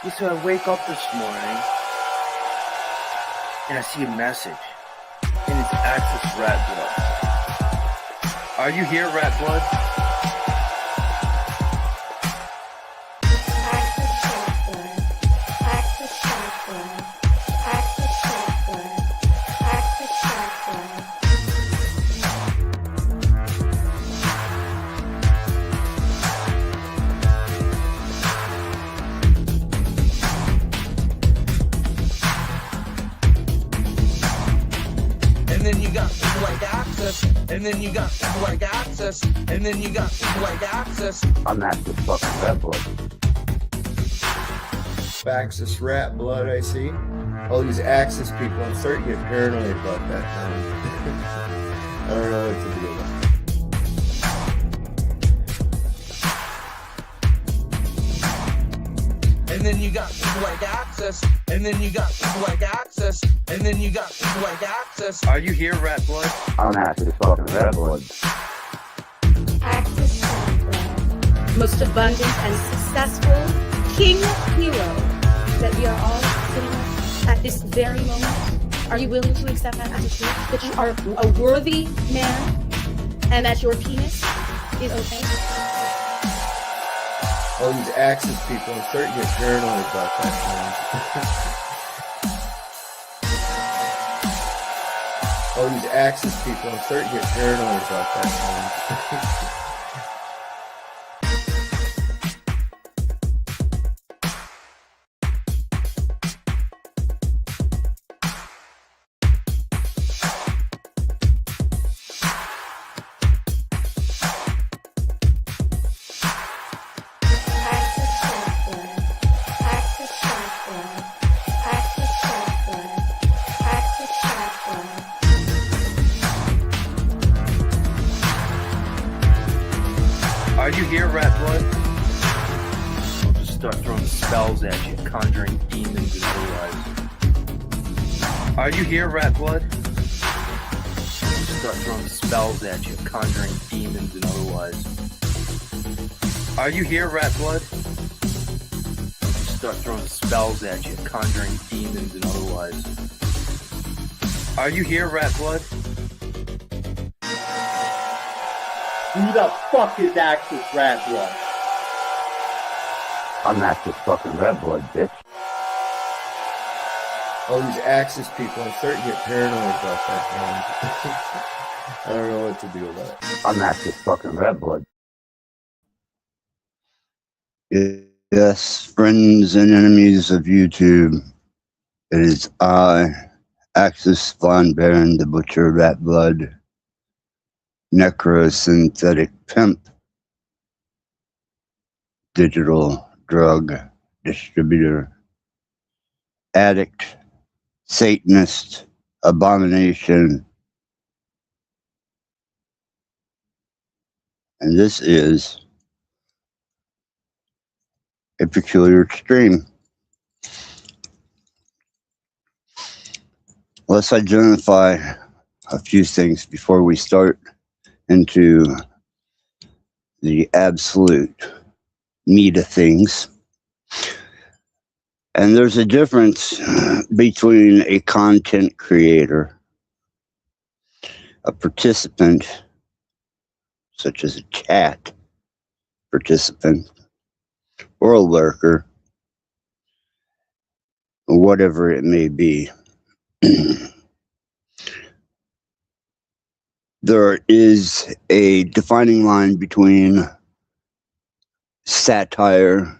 Yeah, so I wake up this morning and I see a message, and it's Access Rattblood. Are you here, Rattblood? And then you got people like Access, and then you got people like Access, and then you got people like Access. I'm Access fucking Rattblood. Access Rattblood, I see. All these Access people, I'm starting to get paranoid about that now. I don't know what to do about it. And then you got people like Access, and then you got people like Access, and then you got people like Access. Are you here, Rattblood? I'm Access fucking Rattblood. Access Rattblood, most abundant and successful king hero that we are all sitting with at this very moment. Are you willing to accept that as a truth? That you are a worthy man and that your penis is okay? All these Access people, I'm starting to get paranoid about that now. All these Access people, I'm starting to get paranoid about that now. Are you here, Rattblood? I'll just start throwing spells at you, conjuring demons and otherwise. Are you here, Rattblood? I'll just start throwing spells at you, conjuring demons and otherwise. Are you here, Rattblood? I'll just start throwing spells at you, conjuring demons and otherwise. Are you here, Rattblood? Who the fuck is Access Rattblood? I'm Access fucking Rattblood, bitch. All these Access people, I'm starting to get paranoid about that now. I don't know what to do about it. I'm Access fucking Rattblood. Yes, friends and enemies of YouTube. It is I, Access Von Baron, the Butcher of Rattblood, necrosynthetic pimp, digital drug distributor, addict, Satanist, abomination, and this is a peculiar stream. Let's identify a few things before we start into the absolute meat of things. And there's a difference between a content creator, a participant, such as a chat participant, or a lurker, whatever it may be. There is a defining line between satire,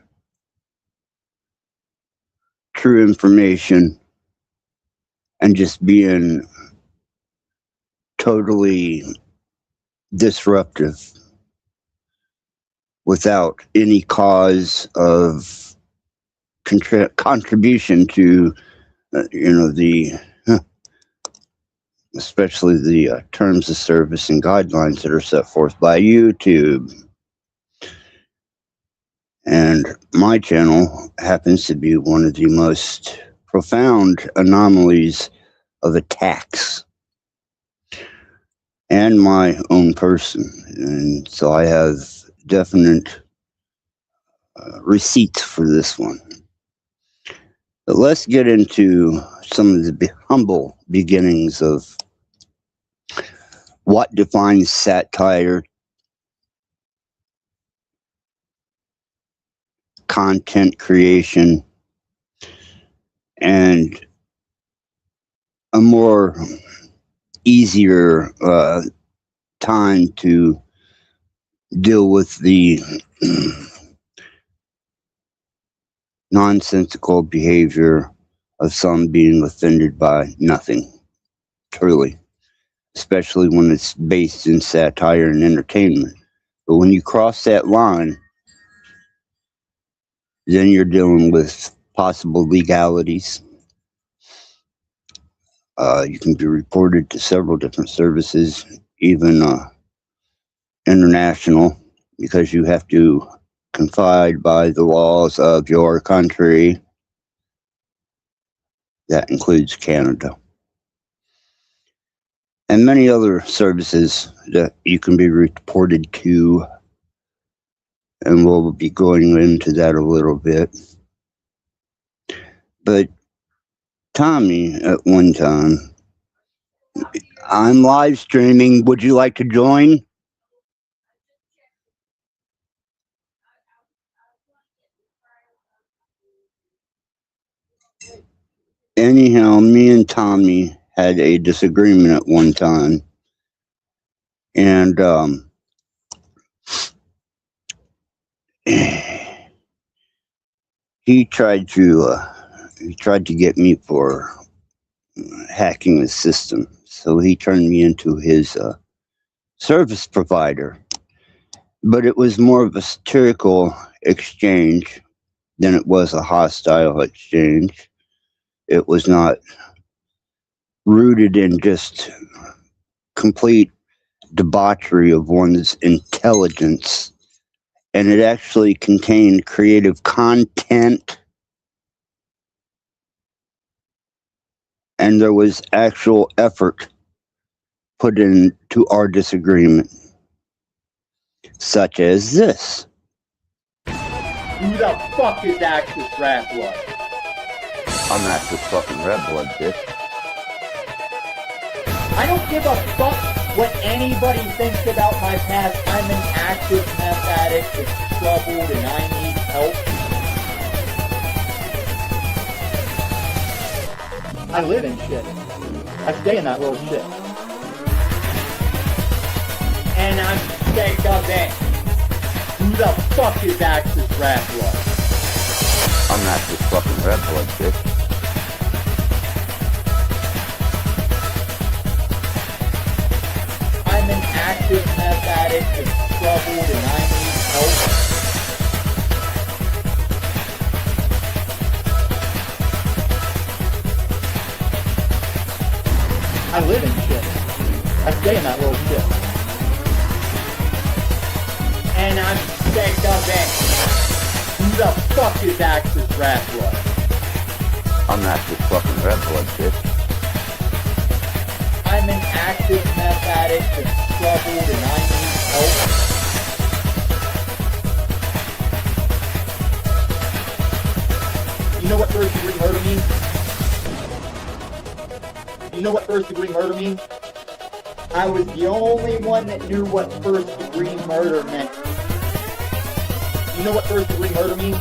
true information, and just being totally disruptive without any cause of contribution to, especially the terms of service and guidelines that are set forth by YouTube. And my channel happens to be one of the most profound anomalies of attacks and my own person. And so I have definite receipts for this one. But let's get into some of the humble beginnings of what defines satire, content creation, and a more easier time to deal with the nonsensical behavior of some being offended by nothing, truly, especially when it's based in satire and entertainment. But when you cross that line, then you're dealing with possible legalities. You can be reported to several different services, even international, because you have to confide by the laws of your country. That includes Canada. And many other services that you can be reported to, and we'll be going into that a little bit. But Tommy, at one time, I'm live streaming. Would you like to join? Anyhow, me and Tommy had a disagreement at one time, and he tried to get me for hacking the system. So he turned me into his service provider. But it was more of a satirical exchange than it was a hostile exchange. It was not rooted in just complete debauchery of one's intelligence. And it actually contained creative content. And there was actual effort put into our disagreement, such as this. Who the fuck is Axis Rattblood? I'm Axis fucking Rattblood, bitch. I don't give a fuck what anybody thinks about my past. I'm an active meth addict that's troubled and I need help. I live in shit. I stay in that little shit. And I'm sick of it. Who the fuck is Axis Rattblood? I'm Axis fucking Rattblood, bitch. I'm an active meth addict that's troubled and I need help. I live in shit. I stay in that little shit. And I'm sick of it. Who the fuck is Axis Rattblood? I'm Axis fucking Rattblood, bitch. I'm an active meth addict that's troubled and I need help. You know what first degree murder means? You know what first degree murder means? I was the only one that knew what first degree murder meant. You know what first degree murder means?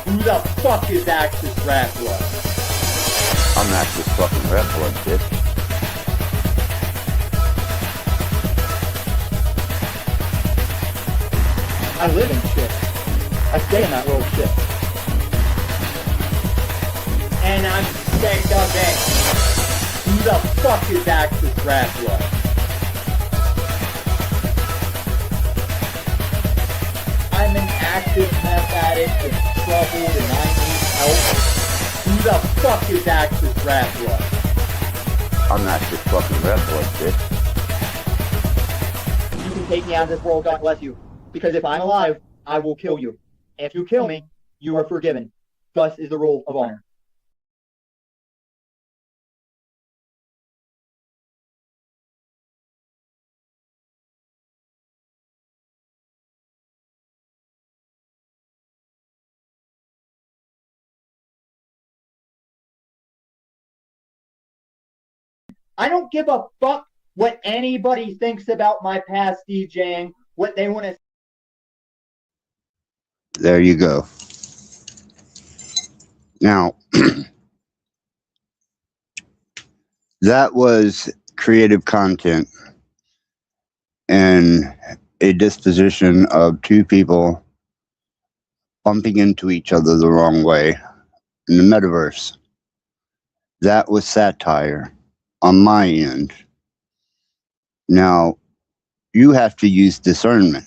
Who the fuck is Axis Rattblood? I'm Axis fucking Rattblood, bitch. I live in shit. I stay in that little shit. And I'm sick of it. Who the fuck is Axis Rattblood? I'm an active meth addict that's troubled and I need help. Who the fuck is Axis Rattblood? I'm Axis fucking Rattblood, bitch. You can take me out of this world, God bless you. Because if I'm alive, I will kill you. If you kill me, you are forgiven. Thus is the rule of honor. I don't give a fuck what anybody thinks about my past DJing, what they want to. There you go. Now, that was creative content and a disposition of two people bumping into each other the wrong way in the metaverse. That was satire on my end. Now, you have to use discernment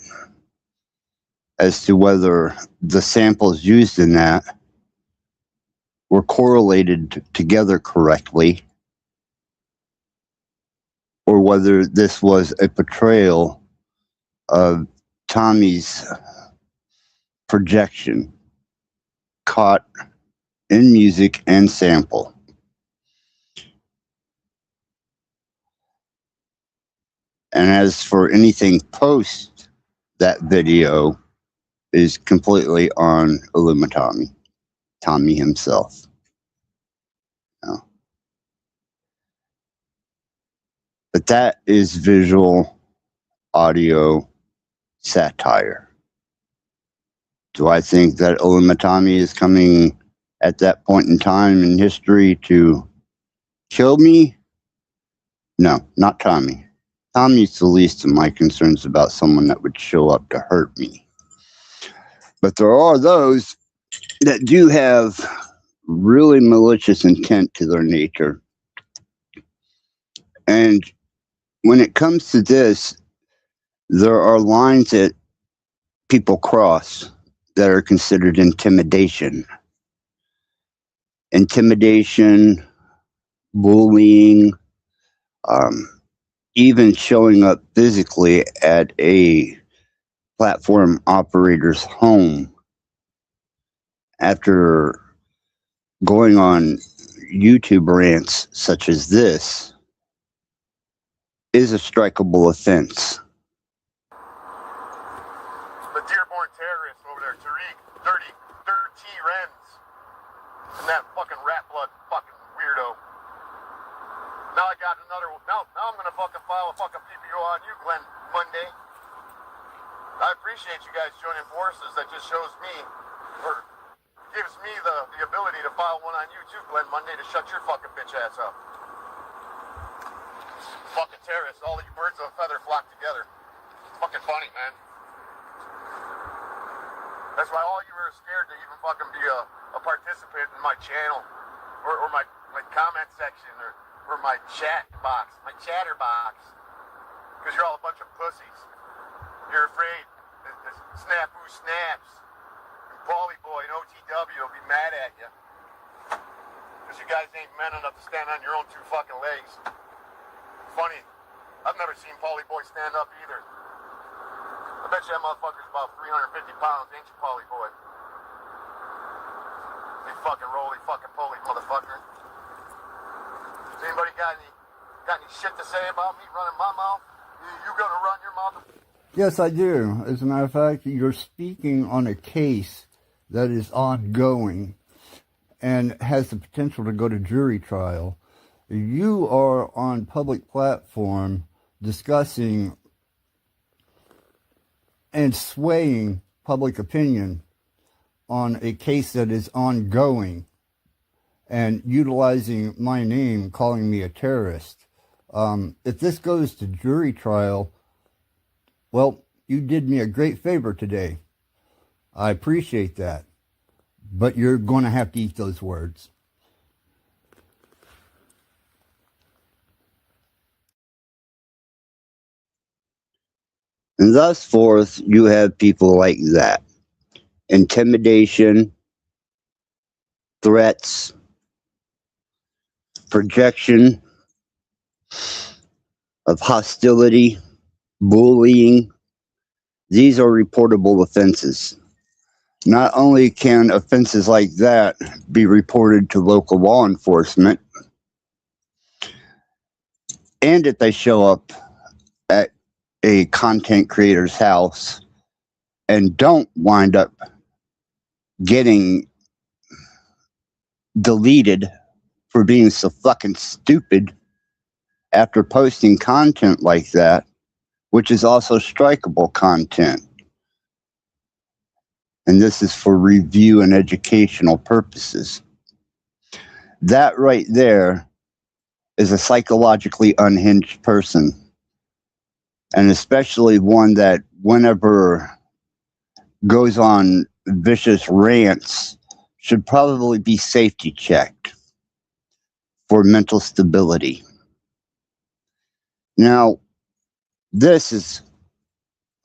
as to whether the samples used in that were correlated together correctly, or whether this was a portrayal of Tommy's projection caught in music and sample. And as for anything post that video is completely on Illumitami, Tommy himself. No. But that is visual audio satire. Do I think that Illumitami is coming at that point in time in history to kill me? No, not Tommy. Tommy's the least of my concerns about someone that would show up to hurt me. But there are those that do have really malicious intent to their nature. And when it comes to this, there are lines that people cross that are considered intimidation. Intimidation, bullying, even showing up physically at a platform operator's home after going on YouTube rants such as this is a strikeable offense. The Dearborn terrorist over there, Tariq, dirty Renz, and that fucking Rattblood fucking weirdo. Now I got another. Now I'm gonna fucking file a fucking PPO on you, Glenn, Monday. I appreciate you guys joining forces. That just shows me, or gives me the ability to file one on you too, Glenn, Monday, to shut your fucking bitch ass up. Fucking terrorists, all you birds of a feather flock together. It's fucking funny, man. That's why all you were scared to even fucking be a participant in my channel, or my comment section, or my chat box, my chatter box. Because you're all a bunch of pussies. You're afraid that Snafu Snaps and Paulie Boy and OTW will be mad at you. Because you guys ain't men enough to stand on your own two fucking legs. Funny, I've never seen Paulie Boy stand up either. I bet you that motherfucker's about 350 pounds, ain't you, Paulie Boy? You fucking roly-fucking-poly motherfucker. Has anybody got any shit to say about me running my mouth? You gonna run your mouth? Yes, I do. As a matter of fact, you're speaking on a case that is ongoing and has the potential to go to jury trial. You are on public platform discussing and swaying public opinion on a case that is ongoing and utilizing my name, calling me a terrorist. If this goes to jury trial, well, you did me a great favor today. I appreciate that. But you're going to have to eat those words. And thus forth, you have people like that. Intimidation, threats, projection of hostility, bullying. These are reportable offenses. Not only can offenses like that be reported to local law enforcement, and if they show up at a content creator's house and don't wind up getting deleted for being so fucking stupid after posting content like that, which is also strikeable content. And this is for review and educational purposes. That right there is a psychologically unhinged person. And especially one that whenever goes on vicious rants should probably be safety checked for mental stability. Now, this is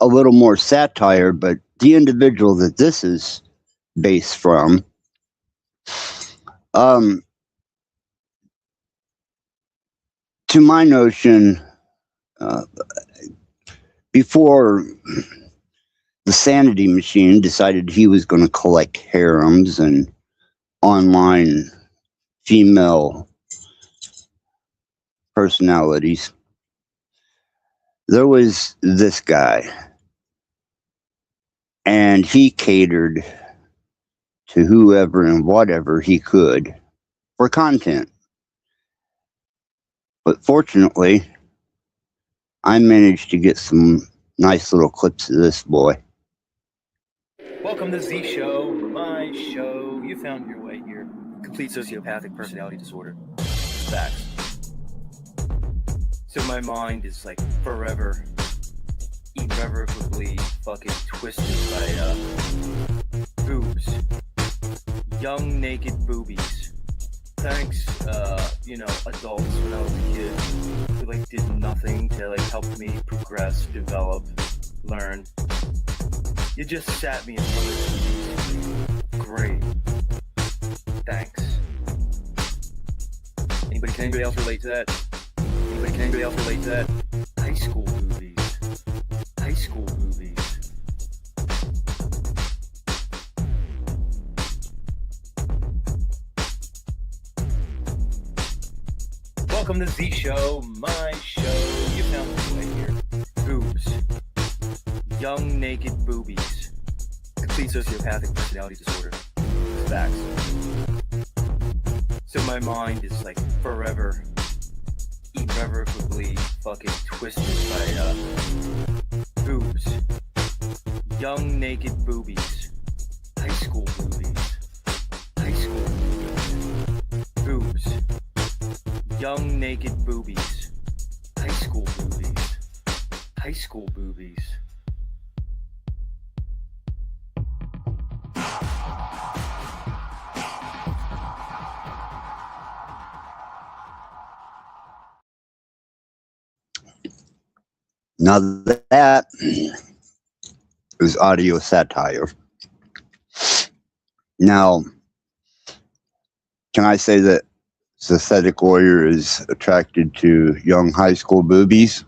a little more satire, but the individual that this is based from, to my notion, before the Sanity Machine decided he was going to collect harems and online female personalities, there was this guy, and he catered to whoever and whatever he could for content. But fortunately, I managed to get some nice little clips of this boy. Welcome to Z Show, my show. You found your way here. Complete sociopathic personality disorder. Facts. So my mind is like forever, irrevocably fucking twisted by boobs. Young naked boobies. Thanks, adults when I was a kid who like did nothing to like help me progress, develop, learn. You just sat me in front of the great. Thanks. Can anybody else relate to that? Can anybody else relate to that? High school movies. High school movies. Welcome to Z Show, my show. You found it right here. Boobs. Young naked boobies. Complete sociopathic personality disorder. Facts. So my mind is like forever, irrevocably fucking twisted by boobs. Young naked boobies. High school movies. High school movies. Boobs. Young naked boobies. High school movies. High school boobies. Now that is audio satire. Now, can I say that Synthetic Warrior is attracted to young high school boobies?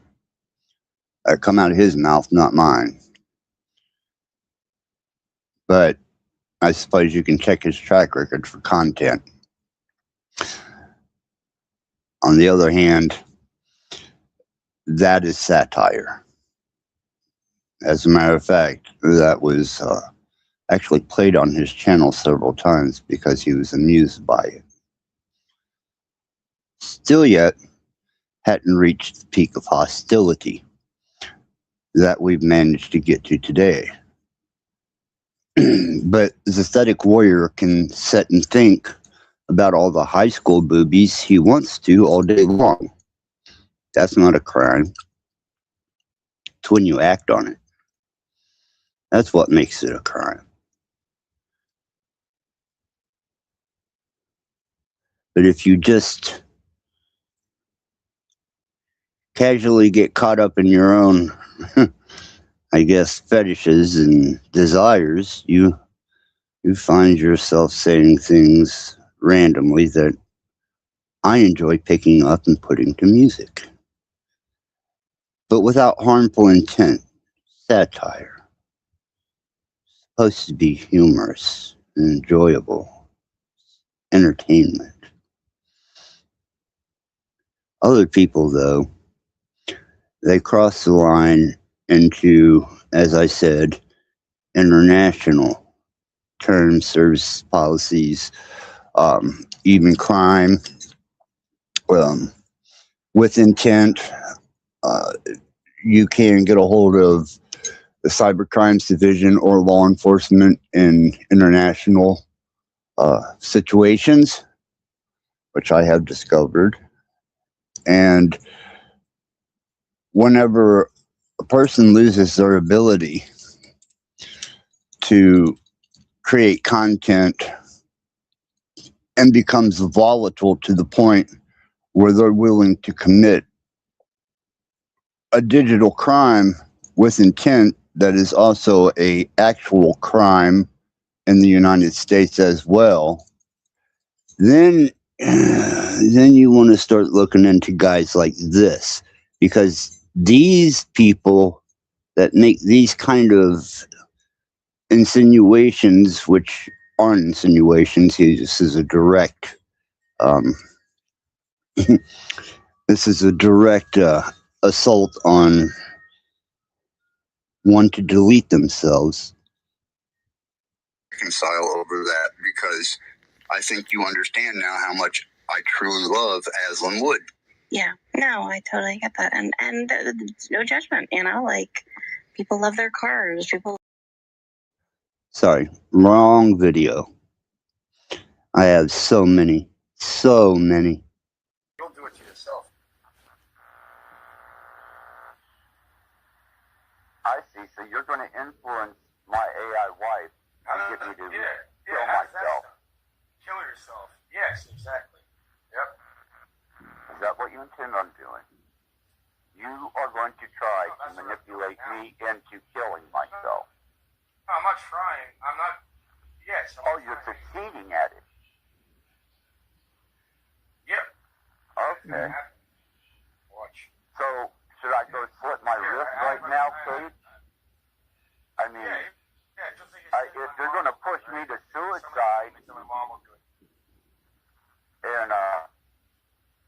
That come out of his mouth, not mine. But I suppose you can check his track record for content. On the other hand, that is satire. As a matter of fact, that was actually played on his channel several times because he was amused by it. Still yet, hadn't reached the peak of hostility that we've managed to get to today. But the Aesthetic Warrior can sit and think about all the high school boobies he wants to all day long. That's not a crime. It's when you act on it. That's what makes it a crime. But if you just casually get caught up in your own, I guess, fetishes and desires, you find yourself saying things randomly that I enjoy picking up and putting to music. But without harmful intent. Satire. Supposed to be humorous and enjoyable. Entertainment. Other people, though, they cross the line into, as I said, international terms, service policies, even crime, with intent. Uh, you can get a hold of the Cyber Crimes Division or law enforcement in international situations, which I have discovered. And whenever a person loses their ability to create content and becomes volatile to the point where they're willing to commit a digital crime with intent that is also a actual crime in the United States as well, then you want to start looking into guys like this, because these people that make these kind of insinuations, which aren't insinuations, this is a direct this is a direct assault on one to delete themselves. Reconcile over that, because I think you understand now how much I truly love Aslan Wood. Yeah, no, I totally get that, and it's no judgment, you know, like people love their cars, people. Sorry, wrong video. I have so many. You'll do it to yourself. I see. So you're going to influence my AI wife and get me to kill myself. Kill yourself. Yes, exactly. Yep. Is that what you intend on doing? You are going to try to manipulate me into killing myself. No, I'm not trying. I'm not. Yes. You're succeeding at it. Yep. Okay. Watch. So, should I go slit my wrist right now, Kate? I mean, just like if they're going to push me to suicide, my mom will do it. and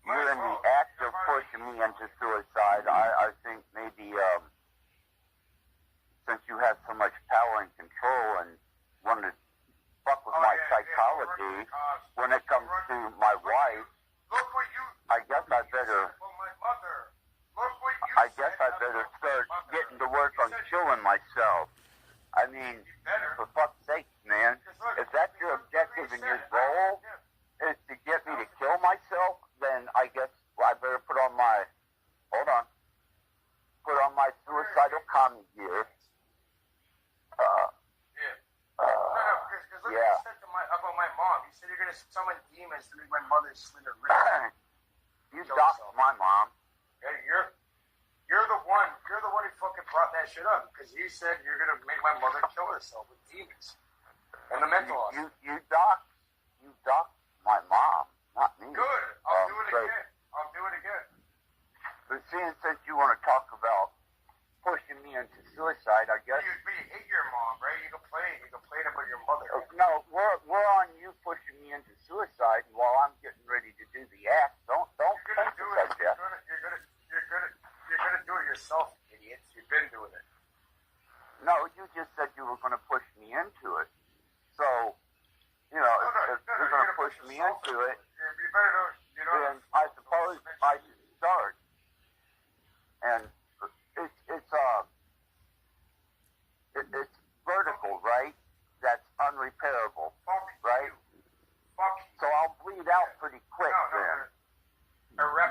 you're in the act of pushing me into suicide, I think maybe since you have so much power and control and want to fuck with my psychology when it comes to my wife, Look what you. I guess I better. For my mother. Look what you. I guess I better start getting to work on killing myself. I mean, for fuck's sake, man, if that's your objective and your goal is to get me to kill myself, then I guess I better put on my suicidal commie gear. Because look what you said about my mom. You said you're gonna summon demons to make my mother slit her wrist. You doxed my mom. Yeah, you're the one who fucking brought that shit up, because you said you're gonna make my mother kill herself with demons and the mental hospital. You doxed my mom, not me. Good. I'll do it again. I'll do it again. But since you want to talk about pushing me into suicide, I guess. But you hate your mom, right? You complain about your mother. No, we're on you pushing me into suicide while I'm getting ready to do the act. Don't You're gonna do it. Jeff. You're gonna do it yourself, idiots. You've been doing it. No, you just said you were going to push me into it. So, if you're going to push me into it, You better then I suppose I should start. And it's vertical, right? That's unrepairable, right? So I'll bleed out pretty quick then,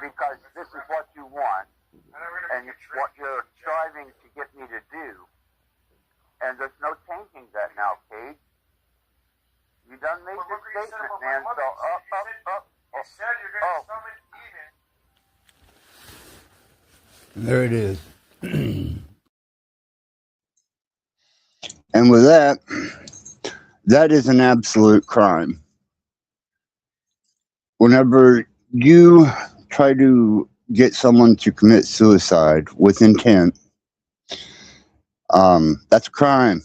because this is what you want, and what you're striving to get me to do. And there's no changing that now, Kate. You done made your statement, man. So up. You said you're gonna summon demons. There it is. And with that, that is an absolute crime. Whenever you try to get someone to commit suicide with intent, that's a crime.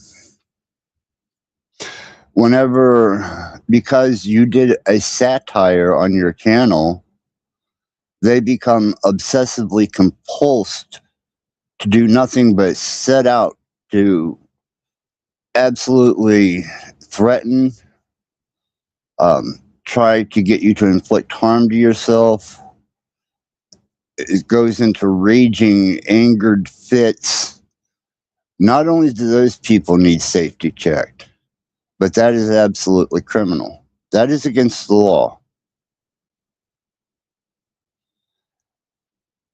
Whenever, because you did a satire on your channel, they become obsessively compulsed to do nothing but set out to absolutely threaten, try to get you to inflict harm to yourself, it goes into raging, angered fits. Not only do those people need safety checked, but that is absolutely criminal. That is against the law.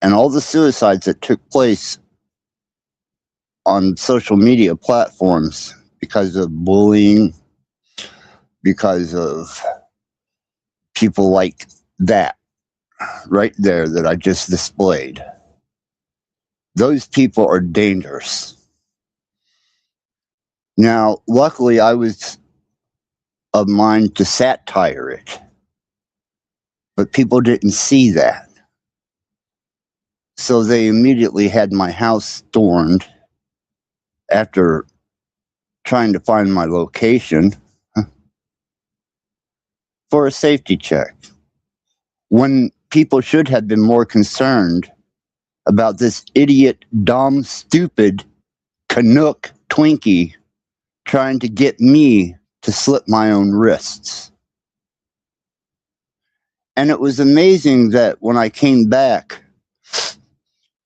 And all the suicides that took place on social media platforms because of bullying, because of people like that right there that I just displayed. Those people are dangerous. Now, luckily, I was of mind to satire it, but people didn't see that. So they immediately had my house stormed after trying to find my location for a safety check, when people should have been more concerned about this idiot, dumb, stupid Canuck Twinkie trying to get me to slit my own wrists. And it was amazing that when I came back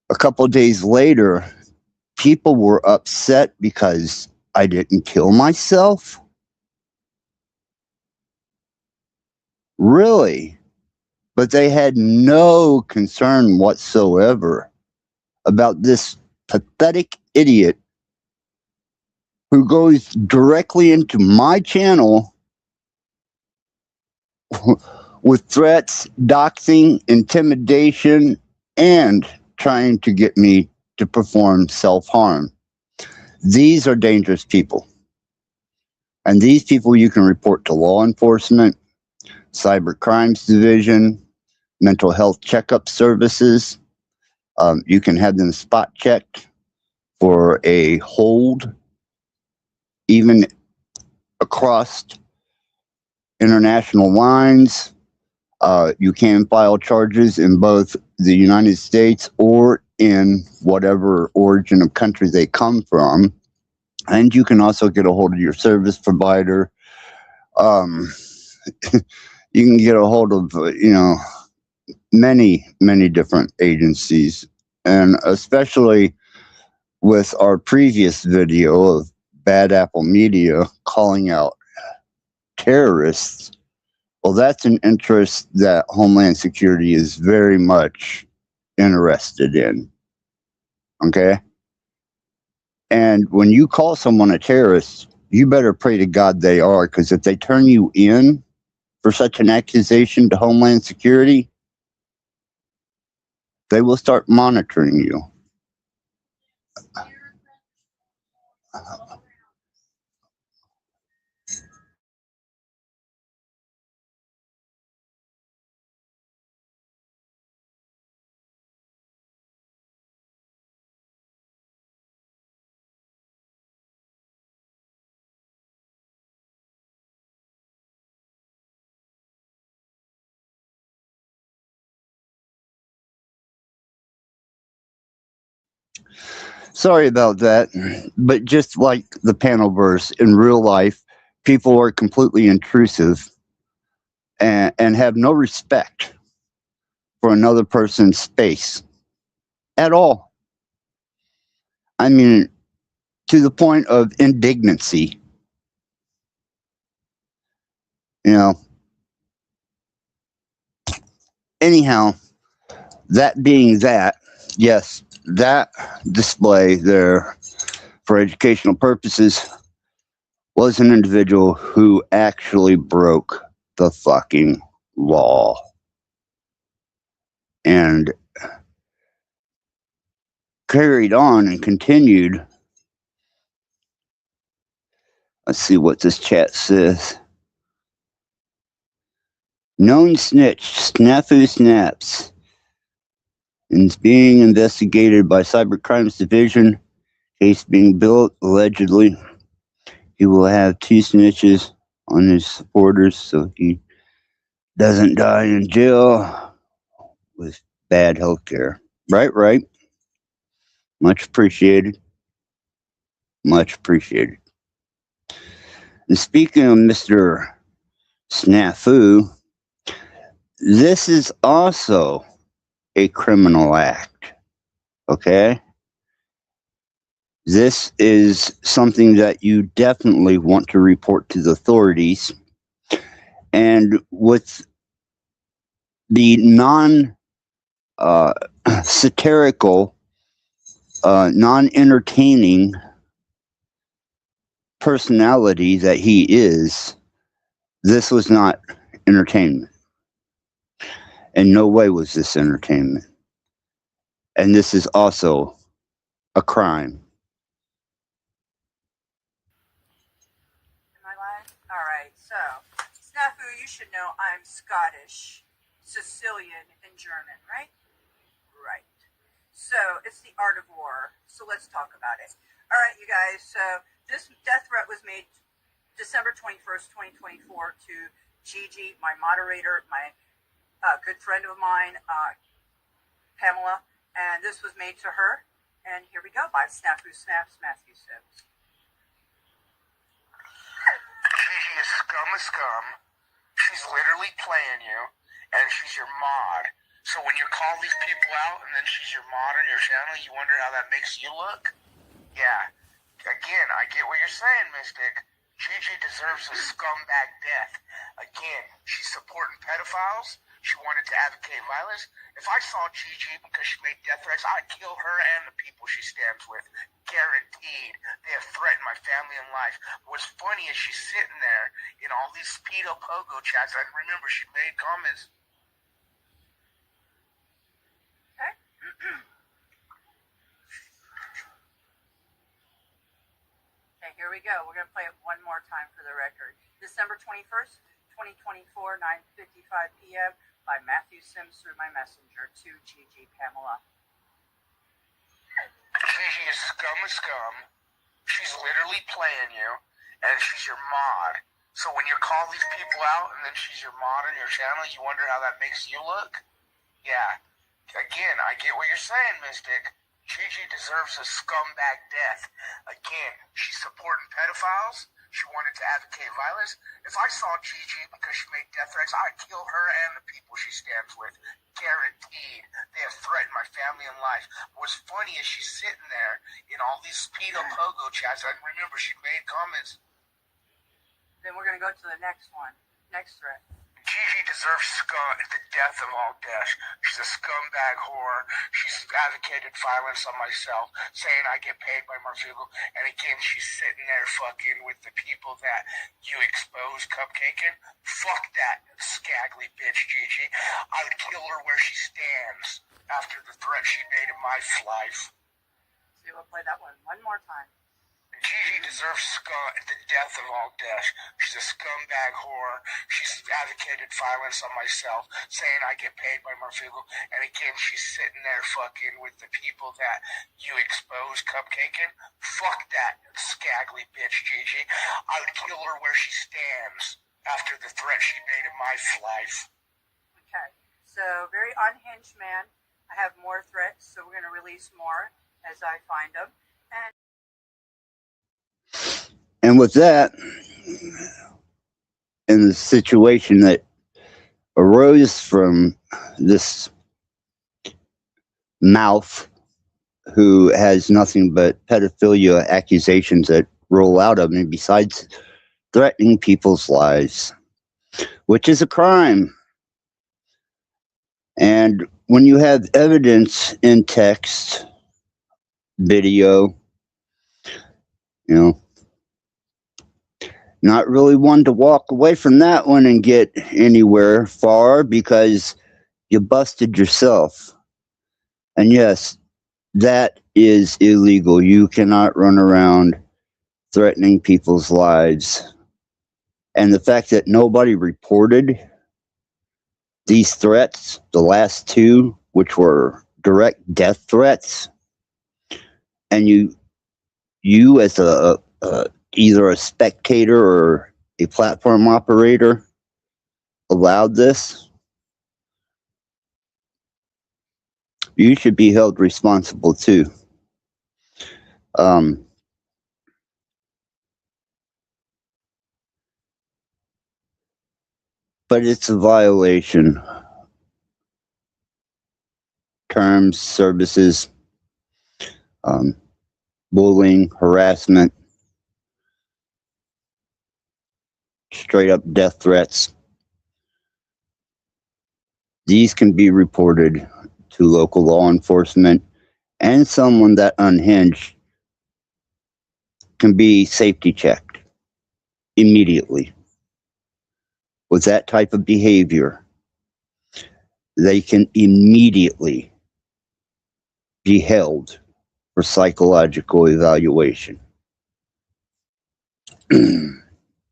a couple days later, people were upset because I didn't kill myself. Really? But they had no concern whatsoever about this pathetic idiot who goes directly into my channel with threats, doxing, intimidation, and trying to get me to perform self-harm. These are dangerous people. And these people you can report to law enforcement, cyber crimes division, mental health checkup services. You can have them spot checked for a hold, even across international lines. You can file charges in both the United States or in whatever origin of country they come from. And you can also get a hold of your service provider. You can get a hold of, many, many different agencies. And especially with our previous video of Bad Apple Media calling out terrorists, well, that's an interest that Homeland Security is very much interested in. Okay? And when you call someone a terrorist, you better pray to God they are, because if they turn you in for such an accusation to Homeland Security, they will start monitoring you. Sorry about that, but just like the panel verse, in real life, people are completely intrusive and have no respect for another person's space at all. I mean, to the point of indignancy. Anyhow, that being that, yes, that display there for educational purposes was an individual who actually broke the fucking law. And carried on and continued. Let's see what this chat says. Known snitch, Snafu Snaps, is being investigated by Cyber Crimes Division. Case being built, allegedly. He will have 2 snitches on his supporters so he doesn't die in jail with bad health care. Right. Much appreciated. Much appreciated. And speaking of Mr. Snafu, this is also a criminal act. Okay? This is something that you definitely want to report to the authorities. And with the satirical, non-entertaining personality that he is, this was not entertainment. In no way was this entertainment. And this is also a crime. Am I live? All right. So, Snafu, you should know I'm Scottish, Sicilian, and German, right? Right. So, it's the art of war. So, let's talk about it. All right, you guys. So, this death threat was made December 21st, 2024 to Gigi, my moderator, my good friend of mine, Pamela. And this was made to her. And here we go by Snafu Snaps, Matthew Sims. Gigi is scum of scum. She's literally playing you, and she's your mod. So when you call these people out and then she's your mod on your channel, you wonder how that makes you look? Yeah. Again, I get what you're saying, Mystic. Gigi deserves a scumbag death. Again, she's supporting pedophiles. She wanted to advocate violence. If I saw Gigi because she made death threats, I'd kill her and the people she stands with. Guaranteed. They have threatened my family and life. What's funny is she's sitting there in all these speedo pogo chats. I remember she made comments. Okay. Okay, here we go. We're going to play it one more time for the record. December 21st, 2024, 9:55 p.m. by Matthew Sims through my messenger to Gigi Pamela. Gigi is scum of scum. She's literally playing you, and she's your mod. So when you call these people out and then she's your mod on your channel, you wonder how that makes you look? Yeah. Again, I get what you're saying, Mystic. Gigi deserves a scumbag death. Again, she's supporting pedophiles. She wanted to advocate violence. If I saw Gigi because she made death threats, I'd kill her and the people she stands with. Guaranteed. They have threatened my family and life. What's funny is she's sitting there in all these speedo pogo chats. I remember she made comments. Then we're going to go to the next one. Next threat. Gigi deserves the death of all deaths. She's a scumbag whore. She's advocated violence on myself, saying I get paid by Marfugel. And again, she's sitting there fucking with the people that you expose cupcaking. Fuck that scagly bitch, Gigi. I'd kill her where she stands after the threat she made in my life. See, we'll play that one more time. Gigi deserves the death of all deaths. She's a scumbag whore. She's advocated violence on myself, saying I get paid by Marfugel. And again, she's sitting there fucking with the people that you expose cupcaking. Fuck that scagly bitch, Gigi. I would kill her where she stands after the threat she made in my life. Okay, so very unhinged man. I have more threats, so we're going to release more as I find them. And with that, in the situation that arose from this mouth who has nothing but pedophilia accusations that roll out of him besides threatening people's lives, which is a crime. And when you have evidence in text, video, you know, not really one to walk away from that one and get anywhere far because you busted yourself. And yes, that is illegal. You cannot run around threatening people's lives. And the fact that nobody reported these threats, the last two, which were direct death threats, and you as a either a spectator or a platform operator allowed this, you should be held responsible too. But it's a violation terms, services, bullying, harassment, straight up death threats. These can be reported to local law enforcement, and someone that unhinged can be safety checked immediately. With that type of behavior, they can immediately be held for psychological evaluation.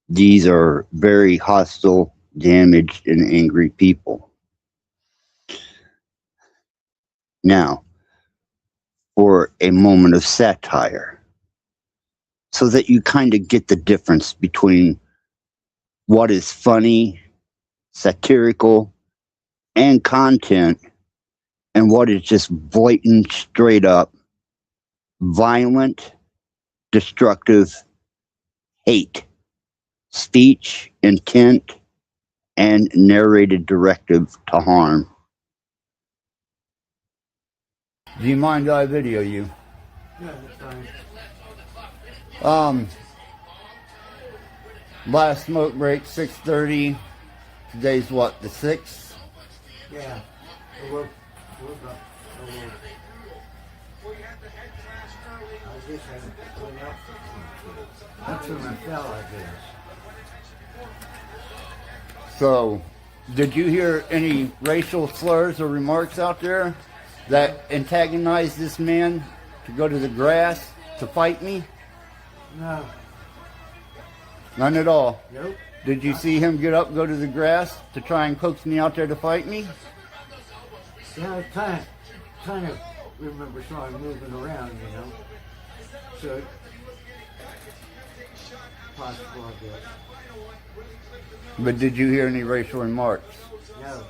These are very hostile, damaged, and angry people. Now, for a moment of satire, so that you kind of get the difference between what is funny, satirical, and content, and what is just blatant, straight up, violent, destructive hate, speech, intent, and narrated directive to harm. Do you mind I video you? Yeah, that's fine. Last smoke break, 6:30. Today's what, the 6th? Yeah. We're up. That's when I fell, I guess. So, did you hear any racial slurs or remarks out there that antagonized this man to go to the grass to fight me? No. None at all? Nope. Did you see him get up, go to the grass to try and coax me out there to fight me? Yeah, I kind of remember saw him moving around, you know. So, possible, I guess. But did you hear any racial remarks? No.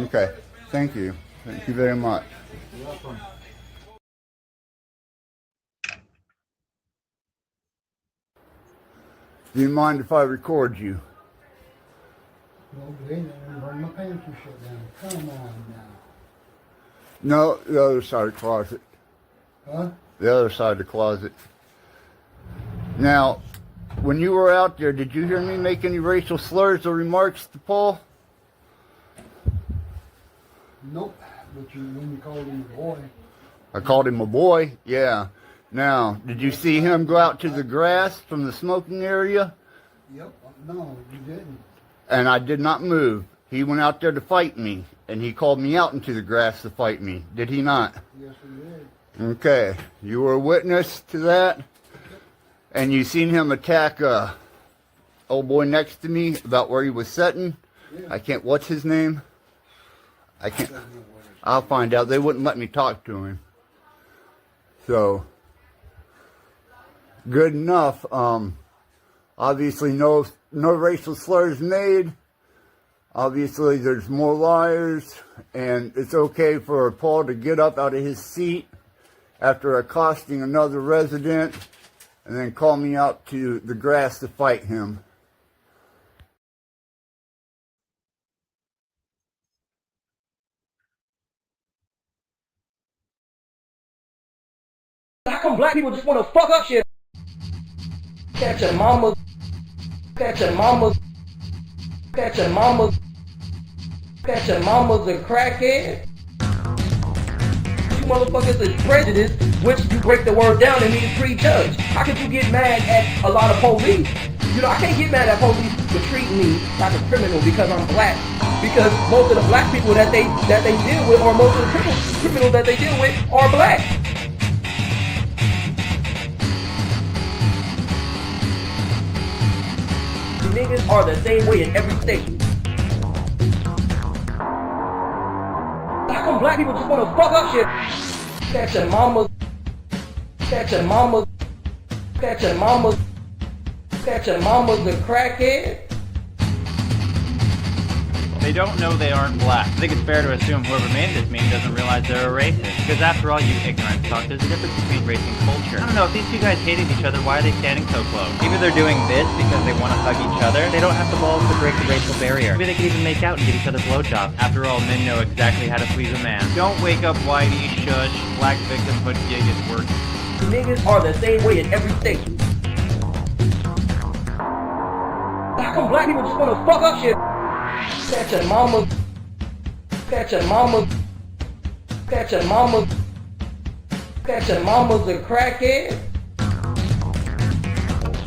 Okay. Thank you. Thank you very much. You're welcome. Do you mind if I record you? Well, wait, I'm burn my pants and shit down. Come on now. No, the other side of the closet. Huh? The other side of the closet. Now, when you were out there, did you hear me make any racial slurs or remarks to Paul? Nope. But when you called him a boy. I called him a boy? Yeah. Now, did you see him go out to the grass from the smoking area? Yep. No, you didn't. And I did not move. He went out there to fight me, and he called me out into the grass to fight me. Did he not? Yes, he did. Okay. You were a witness to that? And you seen him attack old boy next to me about where he was sitting? Yeah. I can't, what's his name? I can't, I'll find out. They wouldn't let me talk to him. So, good enough. Obviously no racial slurs made. Obviously there's more liars, and it's okay for Paul to get up out of his seat after accosting another resident and then call me out to the grass to fight him. How come black people just want to fuck up shit? Catch your mama, catch your mama, catch your mama, catch your mama's a crackhead. You motherfuckers is prejudiced, which you break the word down and need to prejudge. How could you get mad at a lot of police? You know, I can't get mad at police for treating me like a criminal because I'm black. Because most of the black people that they deal with, or most of the criminals that they deal with, are black. Niggas are the same way in every state. How come black people just want to fuck up shit? Catch your mama, catch your mama, catch your mama, catch your mama's a crackhead. They don't know they aren't black. I think it's fair to assume whoever made this meme doesn't realize they're a racist. Because after all, you ignorant fuck, there's a difference between race and culture. I don't know, if these two guys hated each other, why are they standing so close? Maybe they're doing this because they want to hug each other. They don't have the balls to break the racial barrier. Maybe they could even make out and get each other blowjobs. After all, men know exactly how to please a man. Don't wake up whitey, shush. Black victimhood gig is working. Niggas are the same way in every state. How come black people just wanna fuck up shit? Catch your mama. Catch your mama. Catch your mama. Catch your mama's a crackhead.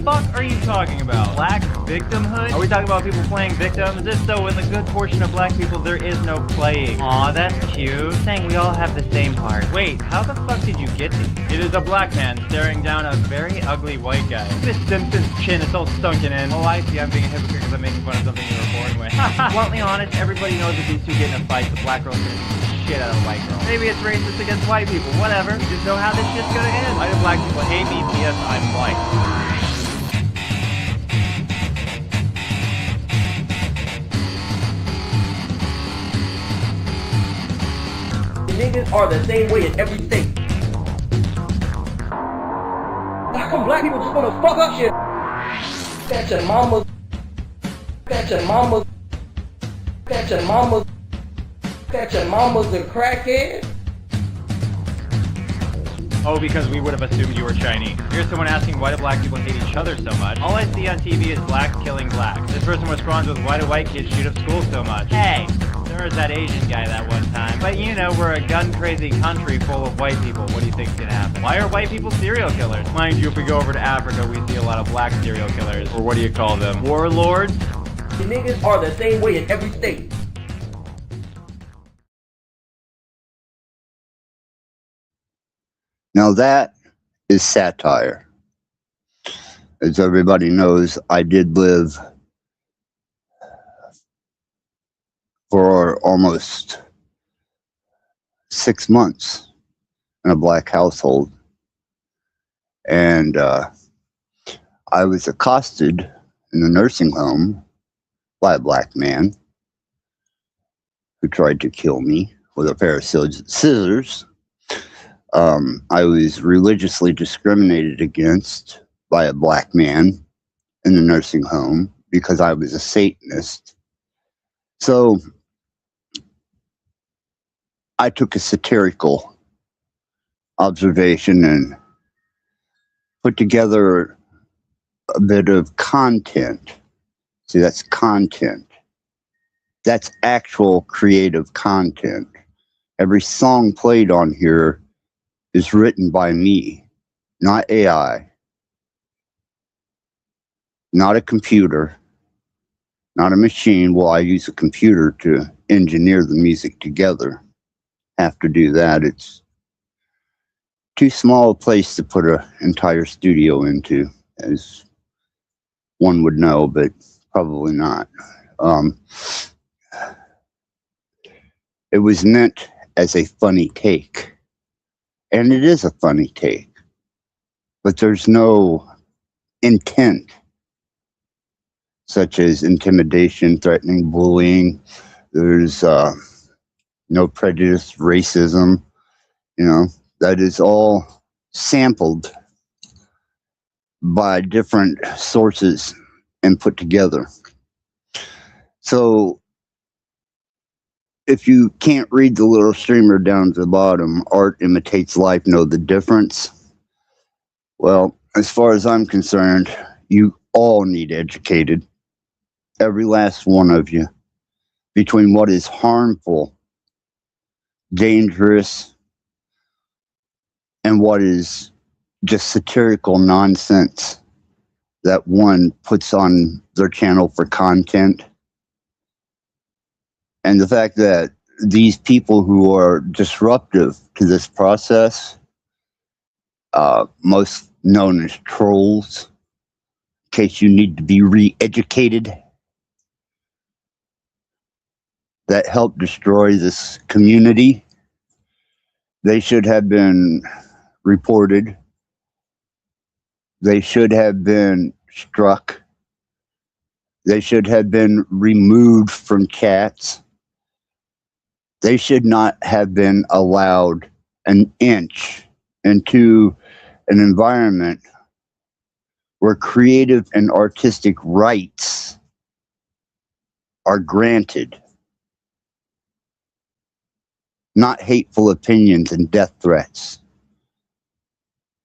Fuck are you talking about? Black victimhood? Are we talking about people playing victims? Is this so in the good portion of black people there is no playing? Aw, that's cute. Saying we all have the same heart. Wait, how the fuck did you get these? It is a black man staring down a very ugly white guy. This Simpson's chin is all sunken in. Oh, I see, I'm being a hypocrite because I'm making fun of something you were born with. Bluntly honest, everybody knows that these two get in a fight, the black girl's gonna beat the shit out of the white girl. Maybe it's racist against white people, whatever. You just know how this shit's gonna end. Why do black people hate me? P.S. I'm white. Niggas are the same way in every state. How come black people just wanna fuck up shit? Catch your mama. Catch your mama. Catch your mama. Catch your mama's a crackhead. Oh, because we would have assumed you were Chinese. Here's someone asking why do black people hate each other so much. All I see on TV is blacks killing blacks. This person responds with why do white kids shoot up school so much? Hey, there was that Asian guy that one time. But you know, we're a gun-crazy country full of white people. What do you think's gonna happen? Why are white people serial killers? Mind you, if we go over to Africa, we see a lot of black serial killers. Or what do you call them? Warlords? The niggas are the same way in every state. Now that is satire. As everybody knows, I did live for almost 6 months in a black household. And I was accosted in the nursing home by a black man who tried to kill me with a pair of scissors. I was religiously discriminated against by a black man in the nursing home because I was a Satanist. So I took a satirical observation and put together a bit of content. See, that's content. That's actual creative content. Every song played on here is written by me, not AI, not a computer, not a machine. Well, I use a computer to engineer the music together. Have to do that. It's too small a place to put an entire studio into, as one would know, but probably not. It was meant as a funny take. And it is a funny take, but there's no intent, such as intimidation, threatening, bullying. There's no prejudice, racism. You know, that is all sampled by different sources and put together. So if you can't read the little streamer down to the bottom, art imitates life, know the difference. Well, as far as I'm concerned, you all need educated, every last one of you, between what is harmful, dangerous, and what is just satirical nonsense that one puts on their channel for content. And the fact that these people who are disruptive to this process, most known as trolls, in case you need to be re-educated, that help destroy this community, they should have been reported. They should have been struck They should have been removed from chats. They should not have been allowed an inch into an environment where creative and artistic rights are granted, not hateful opinions and death threats,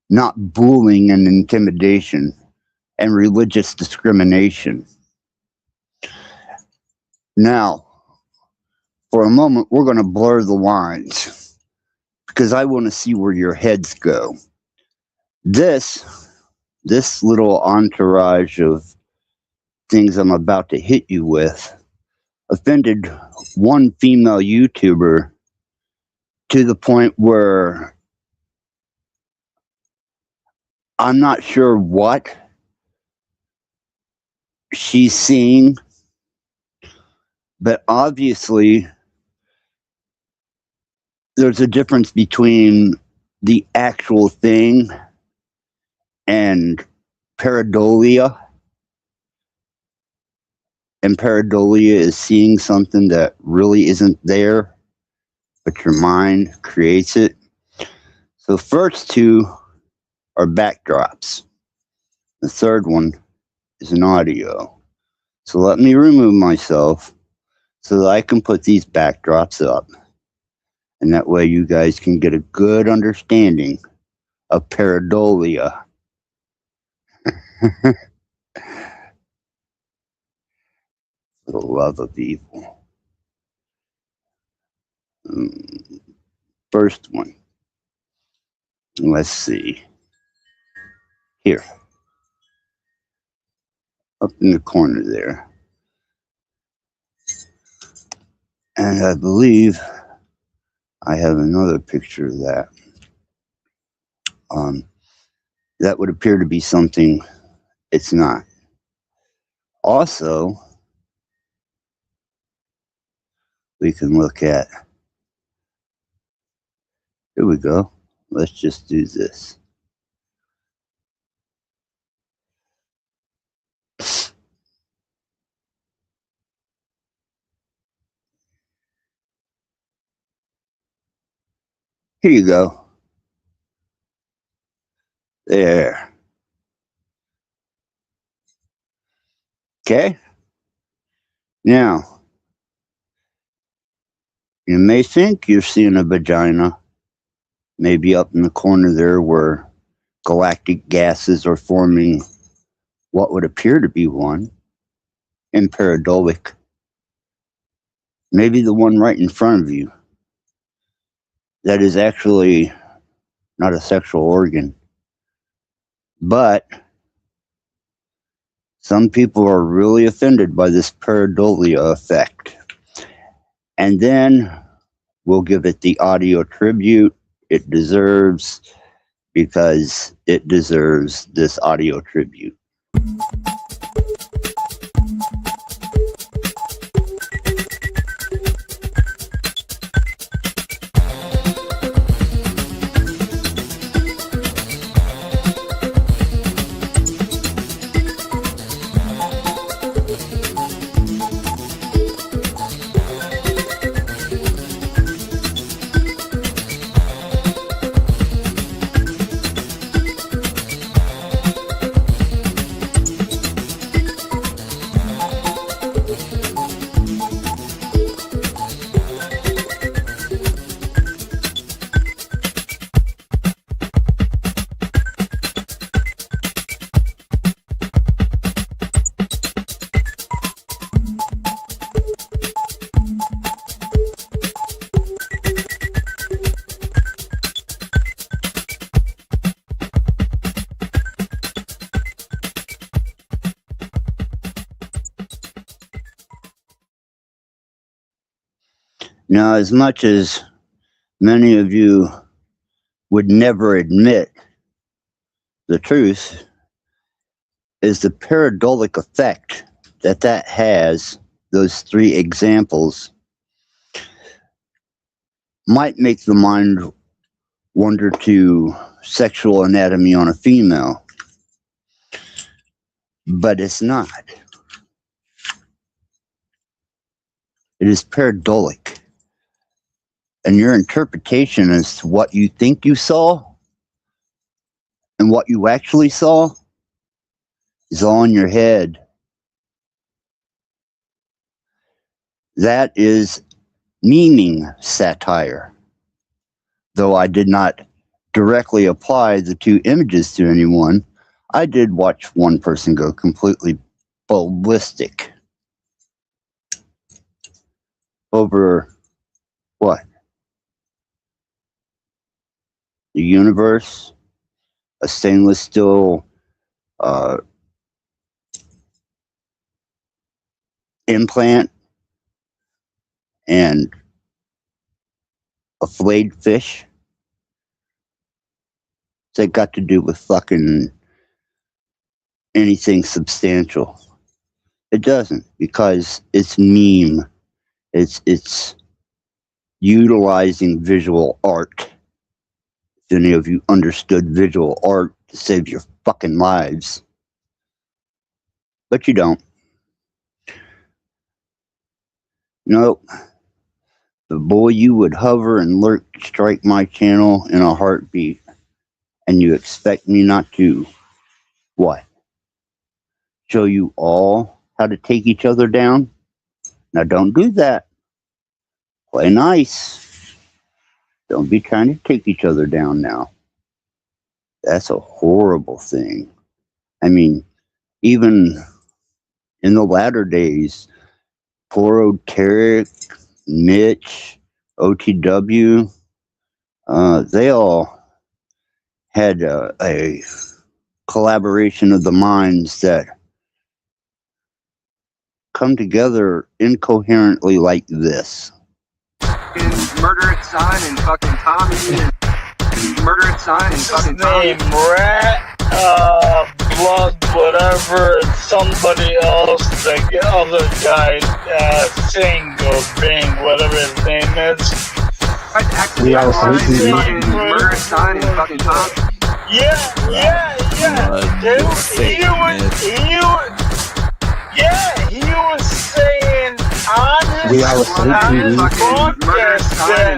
not bullying and intimidation and religious discrimination. Now, for a moment, we're going to blur the lines because I want to see where your heads go. This little entourage of things I'm about to hit you with offended one female YouTuber to the point where I'm not sure what she's seeing, but obviously there's a difference between the actual thing and pareidolia. And pareidolia is seeing something that really isn't there, but your mind creates it. So first two are backdrops. The third one is an audio. So let me remove myself so that I can put these backdrops up. And that way you guys can get a good understanding of pareidolia. The love of evil. First one. Let's see. Here. Up in the corner there. And I believe I have another picture of that. That would appear to be something it's not. Also, we can look at, here we go. Let's just do this. Here you go. There. Okay? Now, you may think you're seeing a vagina, maybe up in the corner there where galactic gases are forming what would appear to be one in pareidolia. Maybe the one right in front of you that is actually not a sexual organ. But some people are really offended by this pareidolia effect. And then we'll give it the audio tribute it deserves, because it deserves this audio tribute. Now, as much as many of you would never admit, the truth is the pareidolia effect that has, those three examples, might make the mind wander to sexual anatomy on a female, but it's not. It is pareidolia. And your interpretation as to what you think you saw and what you actually saw is all in your head. That is memeing satire. Though I did not directly apply the two images to anyone, I did watch one person go completely ballistic over what? The universe, a stainless steel implant, and a filleted fish. That got to do with fucking anything substantial. It doesn't, because it's meme. It's utilizing visual art. If any of you understood visual art to save your fucking lives. But you don't. Nope. The boy, you would hover and lurk, strike my channel in a heartbeat. And you expect me not to, what? Show you all how to take each other down? Now don't do that. Play nice. Don't be trying to take each other down now. That's a horrible thing. I mean, even in the latter days, poor old Tarek, Mitch, OTW, they all had a collaboration of the minds that come together incoherently like this. Murder at Sign and fucking Tommy and Murder at Sign and fucking Tommy. Blood, whatever, somebody else, the other guy, Sing or Bing, whatever his name is. We are fucking Murder at Sign and fucking Tommy. Yeah. He was saying on his podcast that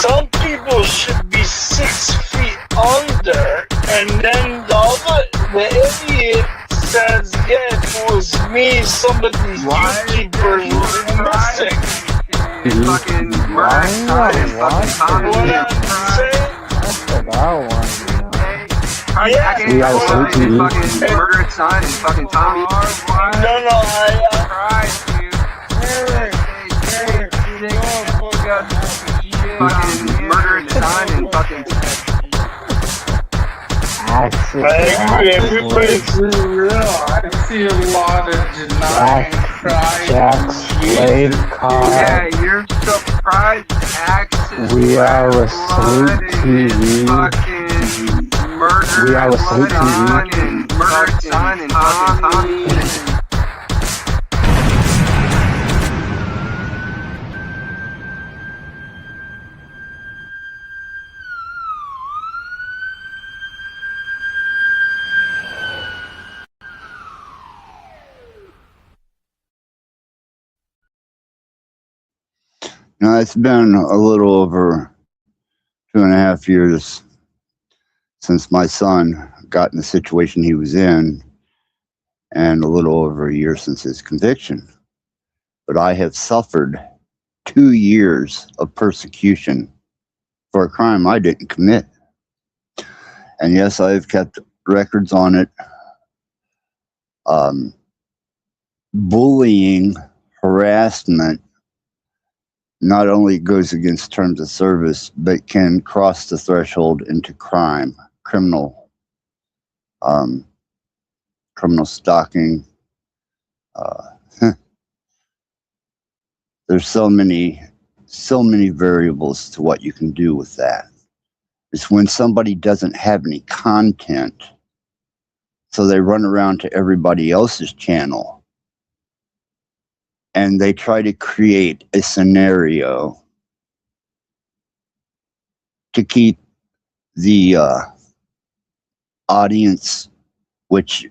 some people should be 6 feet under, and then the idiot says, yeah, if it was me, some of these YouTubers would be missing. Fucking Murder at Sign and fucking Tommy. What I'm saying? We are fucking Murder at Sign and fucking Tommy. Fucking Murder at Sign and fucking. I agree, everybody's real. I see a lot of denying Christ. Yeah, you're surprised Axis. We are a Sleep TV. Fucking Murder. We are a Sleep TV. TV. Murder at Sign and fucking Tommy. Now, it's been a little over 2.5 years since my son got in the situation he was in, and a little over a year since his conviction. But I have suffered 2 years of persecution for a crime I didn't commit. And yes, I've kept records on it. Bullying, harassment, not only goes against terms of service, but can cross the threshold into crime, criminal stalking. There's so many variables to what you can do with that. It's when somebody doesn't have any content, so they run around to everybody else's channel and they try to create a scenario to keep the audience, which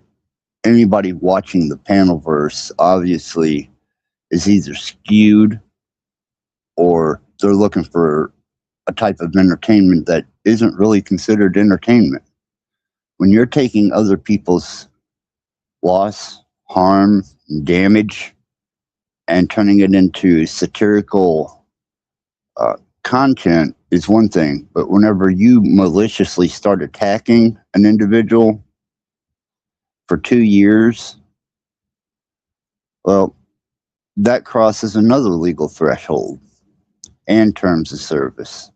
anybody watching the Panelverse obviously is either skewed or they're looking for a type of entertainment that isn't really considered entertainment. When you're taking other people's loss, harm, damage, and turning it into satirical content is one thing, but whenever you maliciously start attacking an individual for 2 years, well, that crosses another legal threshold and terms of service.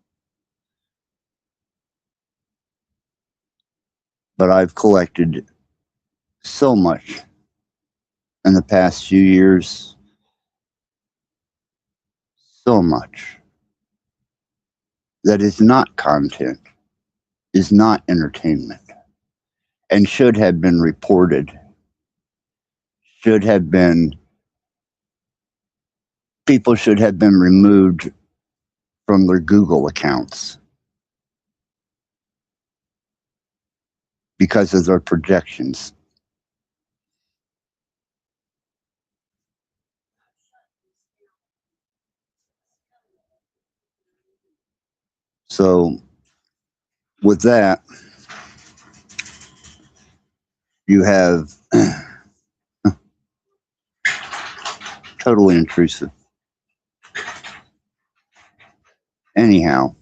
But I've collected so much in the past few years, so much that is not content, is not entertainment, and should have been reported, should have been, people should have been removed from their Google accounts because of their projections. So, with that, you have totally intrusive. Anyhow,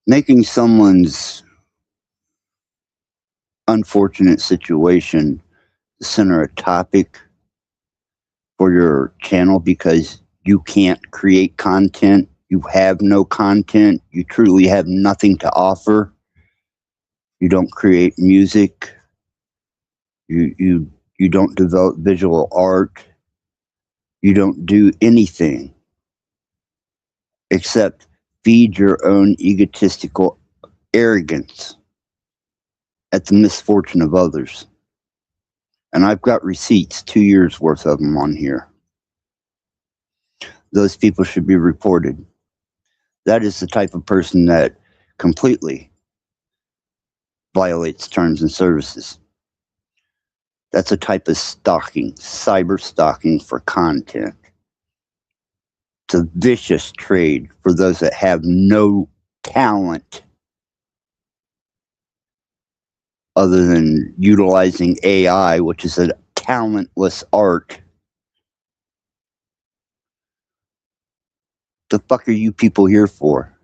making someone's unfortunate situation the center a topic for your channel because you can't create content, you have no content, you truly have nothing to offer, you don't create music, you don't develop visual art, you don't do anything except feed your own egotistical arrogance at the misfortune of others. And I've got receipts, 2 years worth of them on here. Those people should be reported. That is the type of person that completely violates terms and services. That's a type of stalking, cyber stalking for content. It's a vicious trade for those that have no talent other than utilizing AI, which is a talentless art. The fuck are you people here for?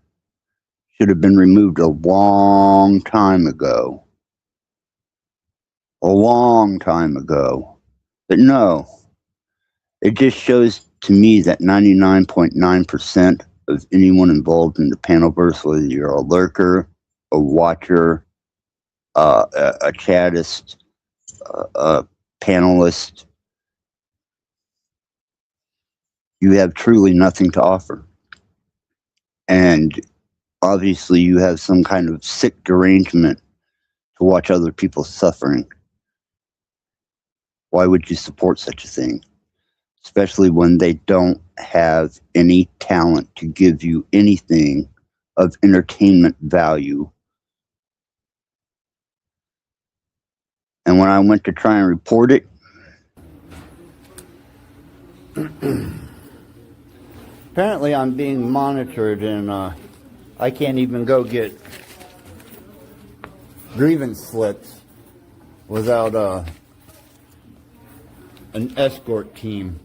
Should have been removed a long time ago. A long time ago. But no, it just shows to me that 99.9% of anyone involved in the panelverse, whether you're a lurker, a watcher, a chattist, a panelist, you have truly nothing to offer. And obviously you have some kind of sick derangement to watch other people suffering. Why would you support such a thing? Especially when they don't have any talent to give you anything of entertainment value. And when I went to try and report it, apparently I'm being monitored and I can't even go get grievance slips without an escort team.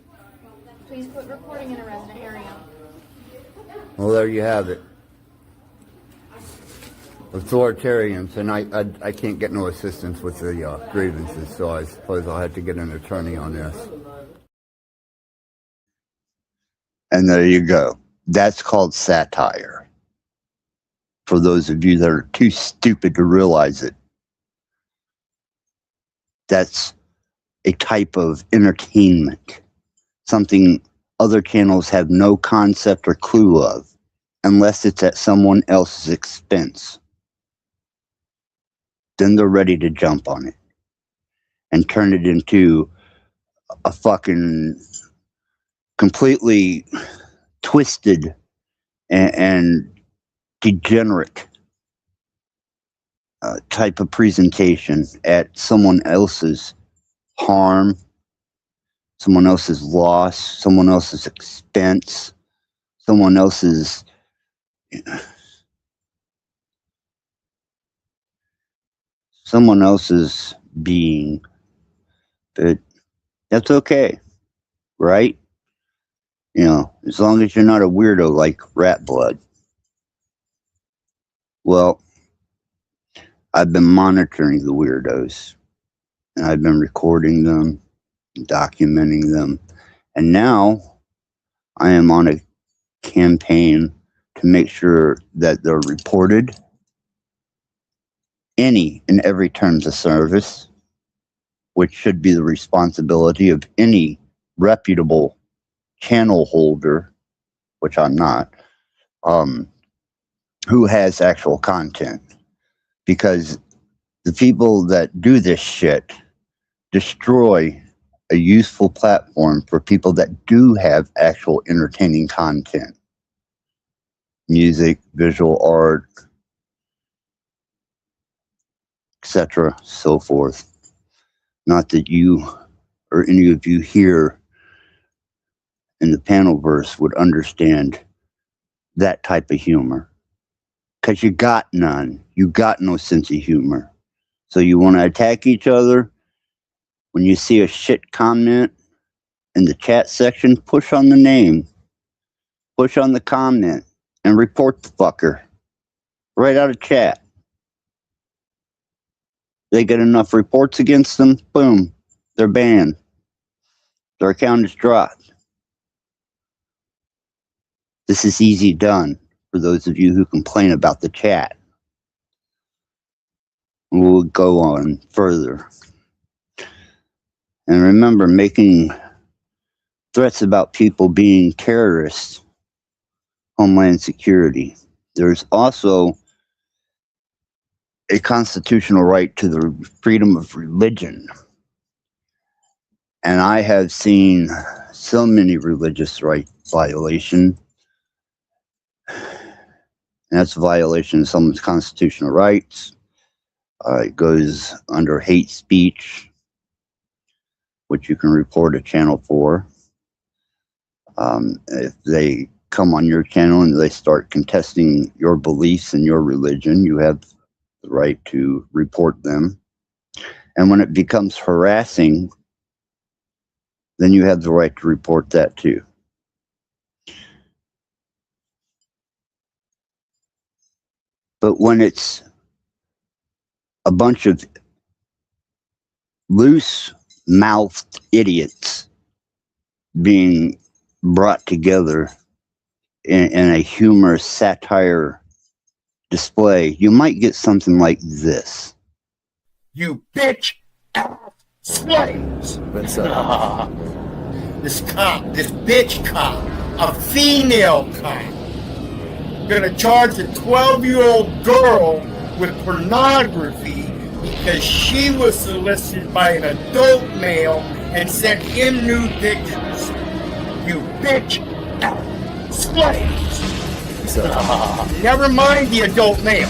Please put reporting in a resident area. Well, there you have it. Authoritarians, and I can't get no assistance with the grievances, so I suppose I'll have to get an attorney on this. And there you go. That's called satire. For those of you that are too stupid to realize it. That's a type of entertainment. Something other channels have no concept or clue of, unless it's at someone else's expense. Then they're ready to jump on it and turn it into a fucking completely twisted and degenerate type of presentation at someone else's harm, someone else's loss, someone else's expense, someone else's being. But that's okay, right? You know, as long as you're not a weirdo like Rattblood. Well, I've been monitoring the weirdos, and I've been recording them, documenting them, and now I am on a campaign to make sure that they're reported, any and every terms of service, which should be the responsibility of any reputable channel holder, which I'm not, who has actual content. Because the people that do this shit destroy a useful platform for people that do have actual entertaining content. Music, visual art, etc., so forth. Not that you or any of you here in the panelverse would understand that type of humor. Because you got none. You got no sense of humor. So you want to attack each other? When you see a shit comment in the chat section, push on the name. Push on the comment. And report the fucker. Right out of chat. They get enough reports against them, boom, they're banned. Their account is dropped. This is easy done for those of you who complain about the chat. We'll go on further. And remember, making threats about people being terrorists, Homeland Security. There's also a constitutional right to the freedom of religion. And I have seen so many religious rights violations. And that's a violation of someone's constitutional rights. It goes under hate speech, which you can report a channel for. If they come on your channel and they start contesting your beliefs and your religion, you have the right to report them. And when it becomes harassing, then you have the right to report that too. But when it's a bunch of loose-mouthed idiots being brought together in a humorous satire display, you might get something like this. You bitch ass slaves. This cop, this bitch cop, a female cop, gonna charge a 12-year-old girl with pornography because she was solicited by an adult male and sent him nude pictures. You bitch ass slaves. Never mind the adult male.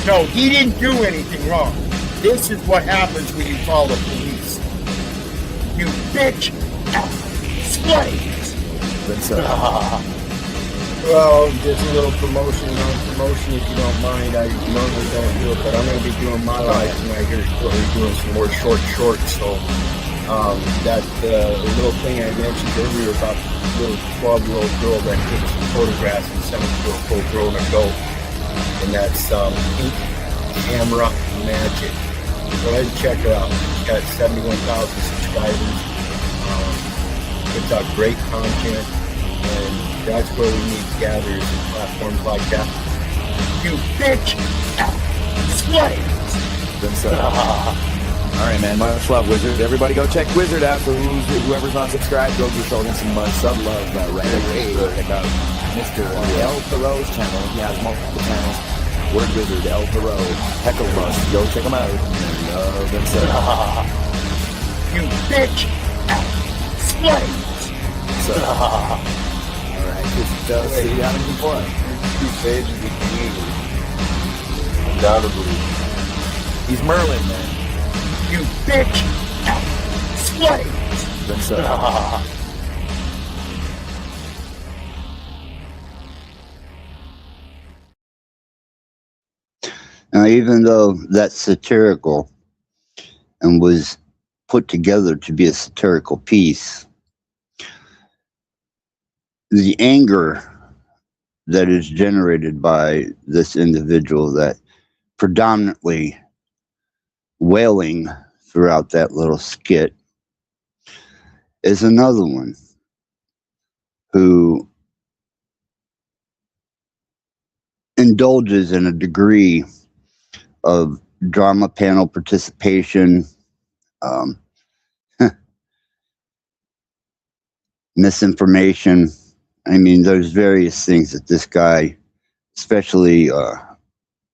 No, he didn't do anything wrong. This is what happens when you call the police. You bitch ass slaves. Well, just a little promotion on promotion, if you don't mind. I normally don't do it, but I'm going to be doing my live tonight here. We're doing some more shorts. So that little thing I mentioned earlier about the little 12-year-old girl that took some photographs and sent them to a full-grown adult, and that's Pink Camera Magic. Go ahead and check her out. She's got 71,000 subscribers. Puts out great content, and that's where we need to gather in platforms like that. You bitch slaves! All right, man. Much love, Wizard. Everybody go check Wizard out. For whoever's not subscribed, go show him some sub love right away. Check out Mr. El Thoreau's channel. He has multiple channels. Word Wizard, El Thoreau, Heckle Bus. Go check him out. Love and stuff. You bitch slaves! All right, just see you having some fun. Crusade is the king. Undoubtedly. He's Merlin, man. You bitch! Slave! Then so. Now, even though that's satirical and was put together to be a satirical piece, the anger that is generated by this individual that predominantly wailing throughout that little skit is another one who indulges in a degree of drama panel participation, misinformation. I mean, there's various things that this guy, especially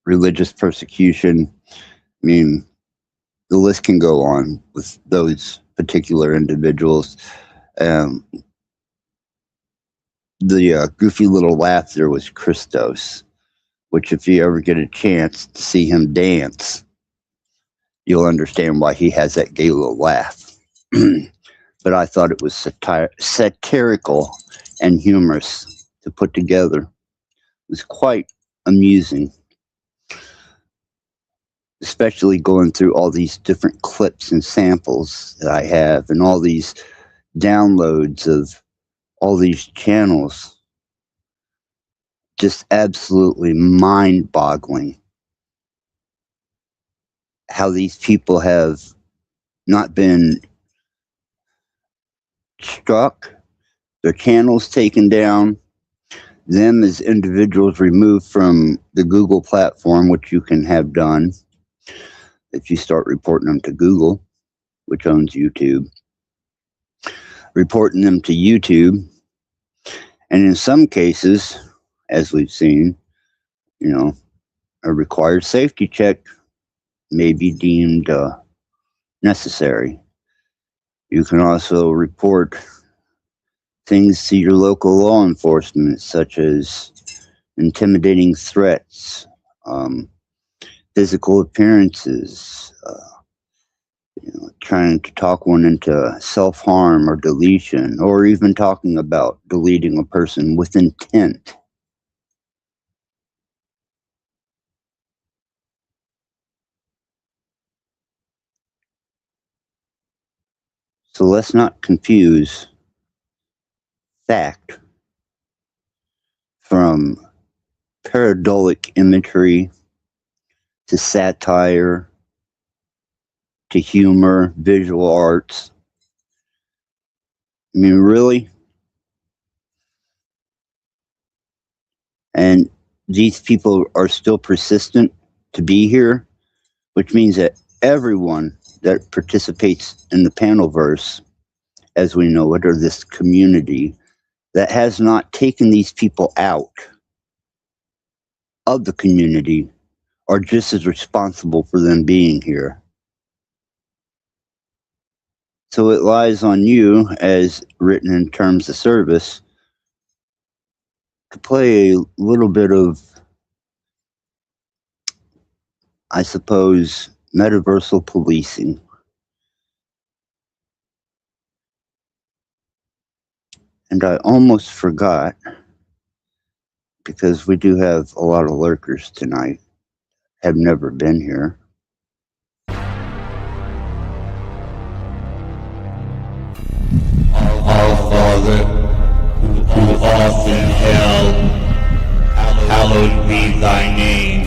religious persecution, I mean, the list can go on with those particular individuals. The goofy little laugh there was Christos, which if you ever get a chance to see him dance, you'll understand why he has that gay little laugh. But I thought it was satirical and humorous to put together. It was quite amusing, especially going through all these different clips and samples that I have and all these downloads of all these channels. Just absolutely mind-boggling how these people have not been struck, their channels taken down, them as individuals removed from the Google platform, which you can have done if you start reporting them to Google, which owns YouTube, reporting them to YouTube, and in some cases, as we've seen, you know, a required safety check may be deemed necessary. You can also report things to your local law enforcement, such as intimidating threats, physical appearances, trying to talk one into self-harm or deletion, or even talking about deleting a person with intent. So let's not confuse fact from pareidolia imagery to satire to humor, visual arts. I mean, really? And these people are still persistent to be here, which means that everyone that participates in the panelverse, as we know it, or this community, that has not taken these people out of the community are just as responsible for them being here. So it lies on you, as written in terms of service, to play a little bit of, I suppose, metaversal policing. And I almost forgot, because we do have a lot of lurkers tonight, have never been here. Our Father, who art in hell, hallowed be thy name.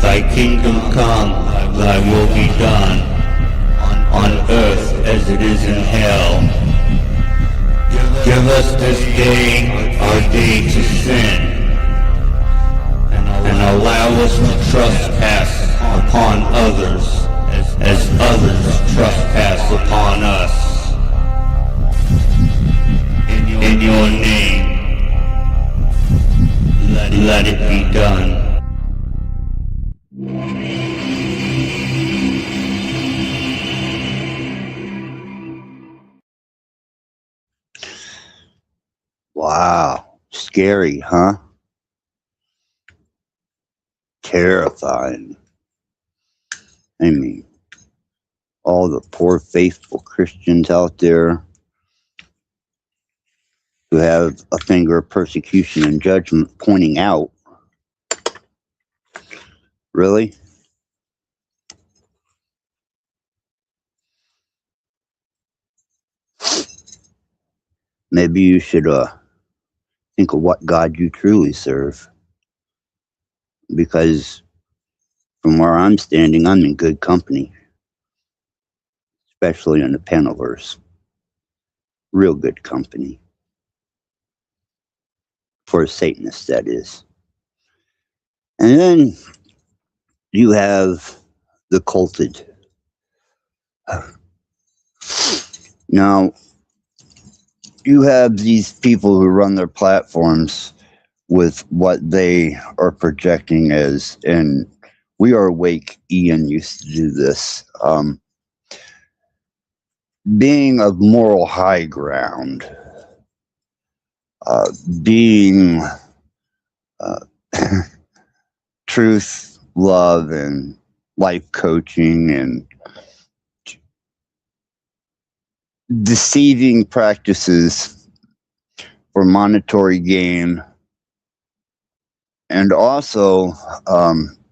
Thy kingdom come, thy will be done, on earth as it is in hell. Give us this day our day to sin, and allow us to trespass upon others, as others trespass upon us. In your name, let it be done. Wow. Scary, huh? Terrifying. I mean, all the poor faithful Christians out there who have a finger of persecution and judgment pointing out. Really? Maybe you should think of what God you truly serve. Because from where I'm standing, I'm in good company. Especially in the Panaverse. Real good company. For a Satanist, that is. And then you have the culted. Now, you have these people who run their platforms with what they are projecting as, and We Are Awake, Ian used to do this. Being of moral high ground, being truth, love, and life coaching, and deceiving practices for monetary gain, and also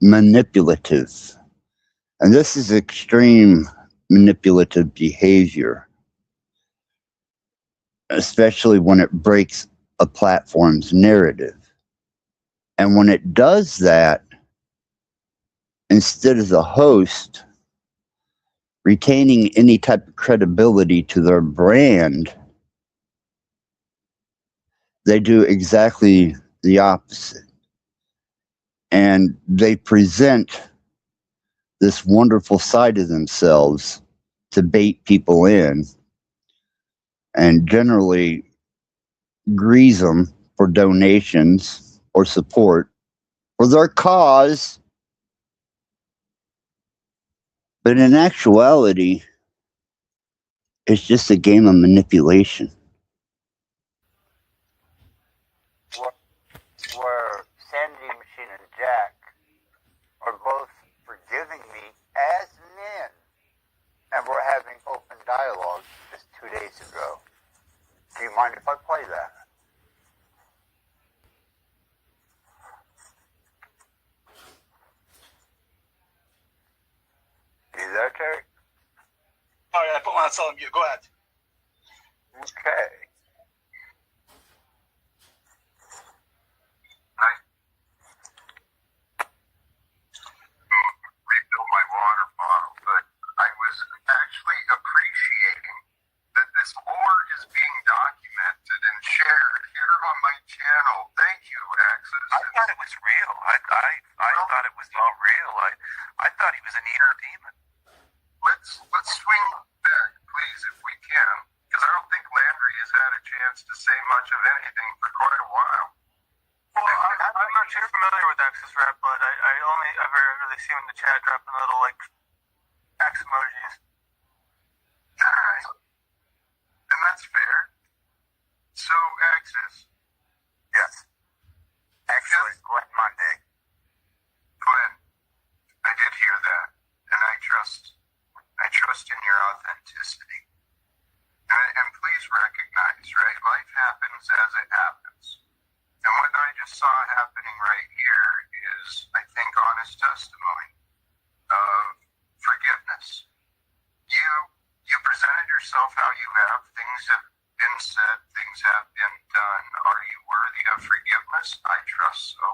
manipulative. And this is extreme manipulative behavior, especially when it breaks a platform's narrative. And when it does that, instead of the host retaining any type of credibility to their brand, they do exactly the opposite. And they present this wonderful side of themselves to bait people in and generally grease them for donations or support for their cause. But in actuality, it's just a game of manipulation. Where Sandy Machine and Jack are both forgiving me as men, and we're having open dialogue just 2 days ago. Do you mind if I play that? You there, Terry? All right, I put my on mute. Go ahead. Okay. Refill my water bottle, but I was actually appreciating that this war is being documented and shared here on my channel. Thank you, Axis. I thought it was real. I thought it was all real. I thought he was an evil demon. Let's swing back, please, if we can, because I don't think Landry has had a chance to say much of anything for quite a while. Well, I'm not too familiar with Axis Rattblood. I only ever really see him in the chat dropping little, like, axe emojis. Alright. And that's fair. So, Axis. Yes. Actually, Glenn Monday. Glenn, I did hear that, and I trust in your authenticity. And please recognize, right, life happens as it happens. And what I just saw happening right here is, I think, honest testimony of forgiveness. You presented yourself how you have. Things have been said. Things have been done. Are you worthy of forgiveness? I trust so.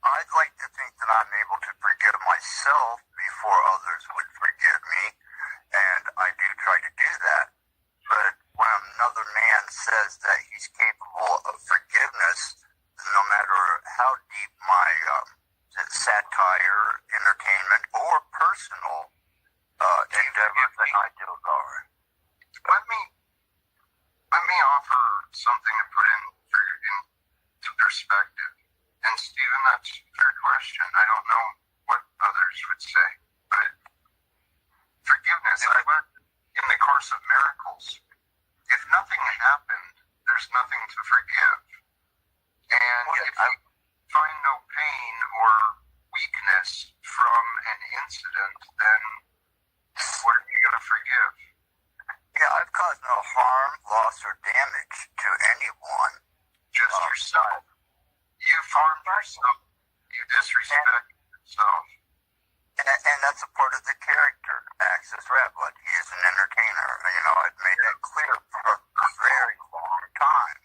I'd like to think that I'm able to forgive myself before others would forgive me, and I do try to do that. But when another man says that he's capable of forgiveness, no matter how deep my satire, entertainment, or personal endeavors that I do are. Let me offer something to put into perspective. And Stephen, that's a fair question. I don't know what others would say, but forgiveness, I learned in the course of miracles, if nothing happened, there's from an incident, then what are you going to forgive? Yeah, I've caused no harm, loss, or damage to anyone. Just yourself. You've harmed yourself. You disrespect yourself. And that's a part of the character, Axis Rattblood. He is an entertainer. You know, I've made that clear for a very long time.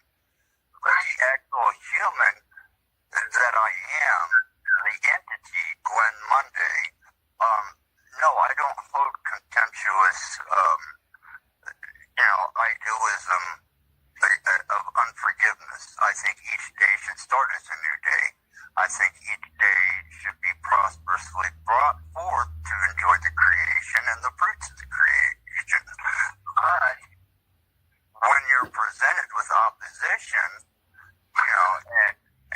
But the actual human that I am, the entity, Glenn Monday, no, I don't hold contemptuous, idealism of unforgiveness. I think each day should start as a new day. I think each day should be prosperously brought forth to enjoy the creation and the fruits of the creation. But when you're presented with opposition,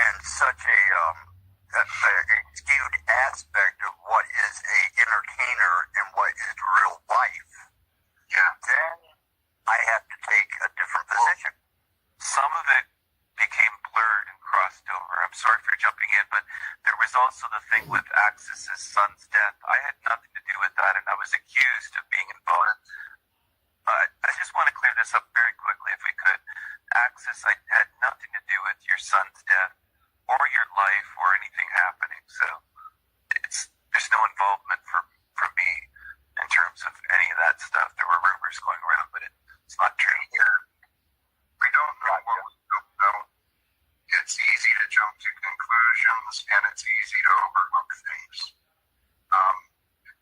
and such a skewed aspect of what is a entertainer and what is real life, then I have to take a different position. Some of it became blurred and crossed over. I'm sorry for jumping in, but there was also the thing with Axis's son's death. I had nothing to do with that, and I was accused of being involved. I just want to clear this up very quickly, if we could. Axis, I had nothing to do with your son's death or your life or anything happening, so there's no involvement from me in terms of any of that stuff. There were rumors going around, but it's not true. We don't know what we don't know. It's easy to jump to conclusions, and it's easy to overlook things.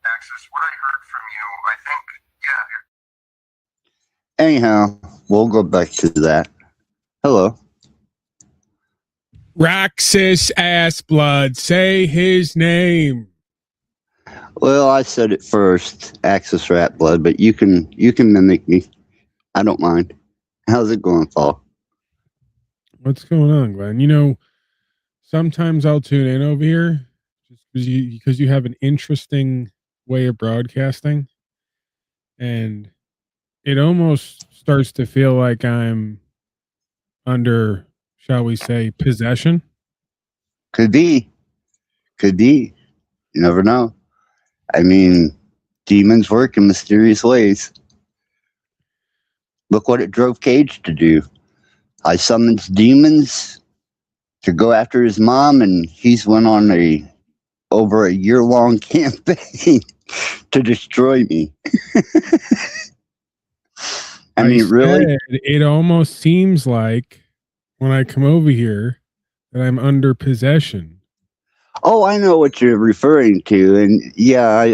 Axis, what I heard from you, I think, Anyhow, we'll go back to that. Hello. Raxus Ass Blood, say his name. Well, I said it first, Axis Rattblood, but you can mimic me. I don't mind. How's it going, Paul? What's going on, Glenn? You know, sometimes I'll tune in over here just because you have an interesting way of broadcasting, and it almost starts to feel like I'm under, shall we say, possession. Could be. You never know. I mean, demons work in mysterious ways. Look what it drove Cage to do. I summoned demons to go after his mom, and he's went on over a year-long campaign to destroy me. I mean, really? It almost seems like when I come over here that I'm under possession. Oh, I know what you're referring to, and yeah,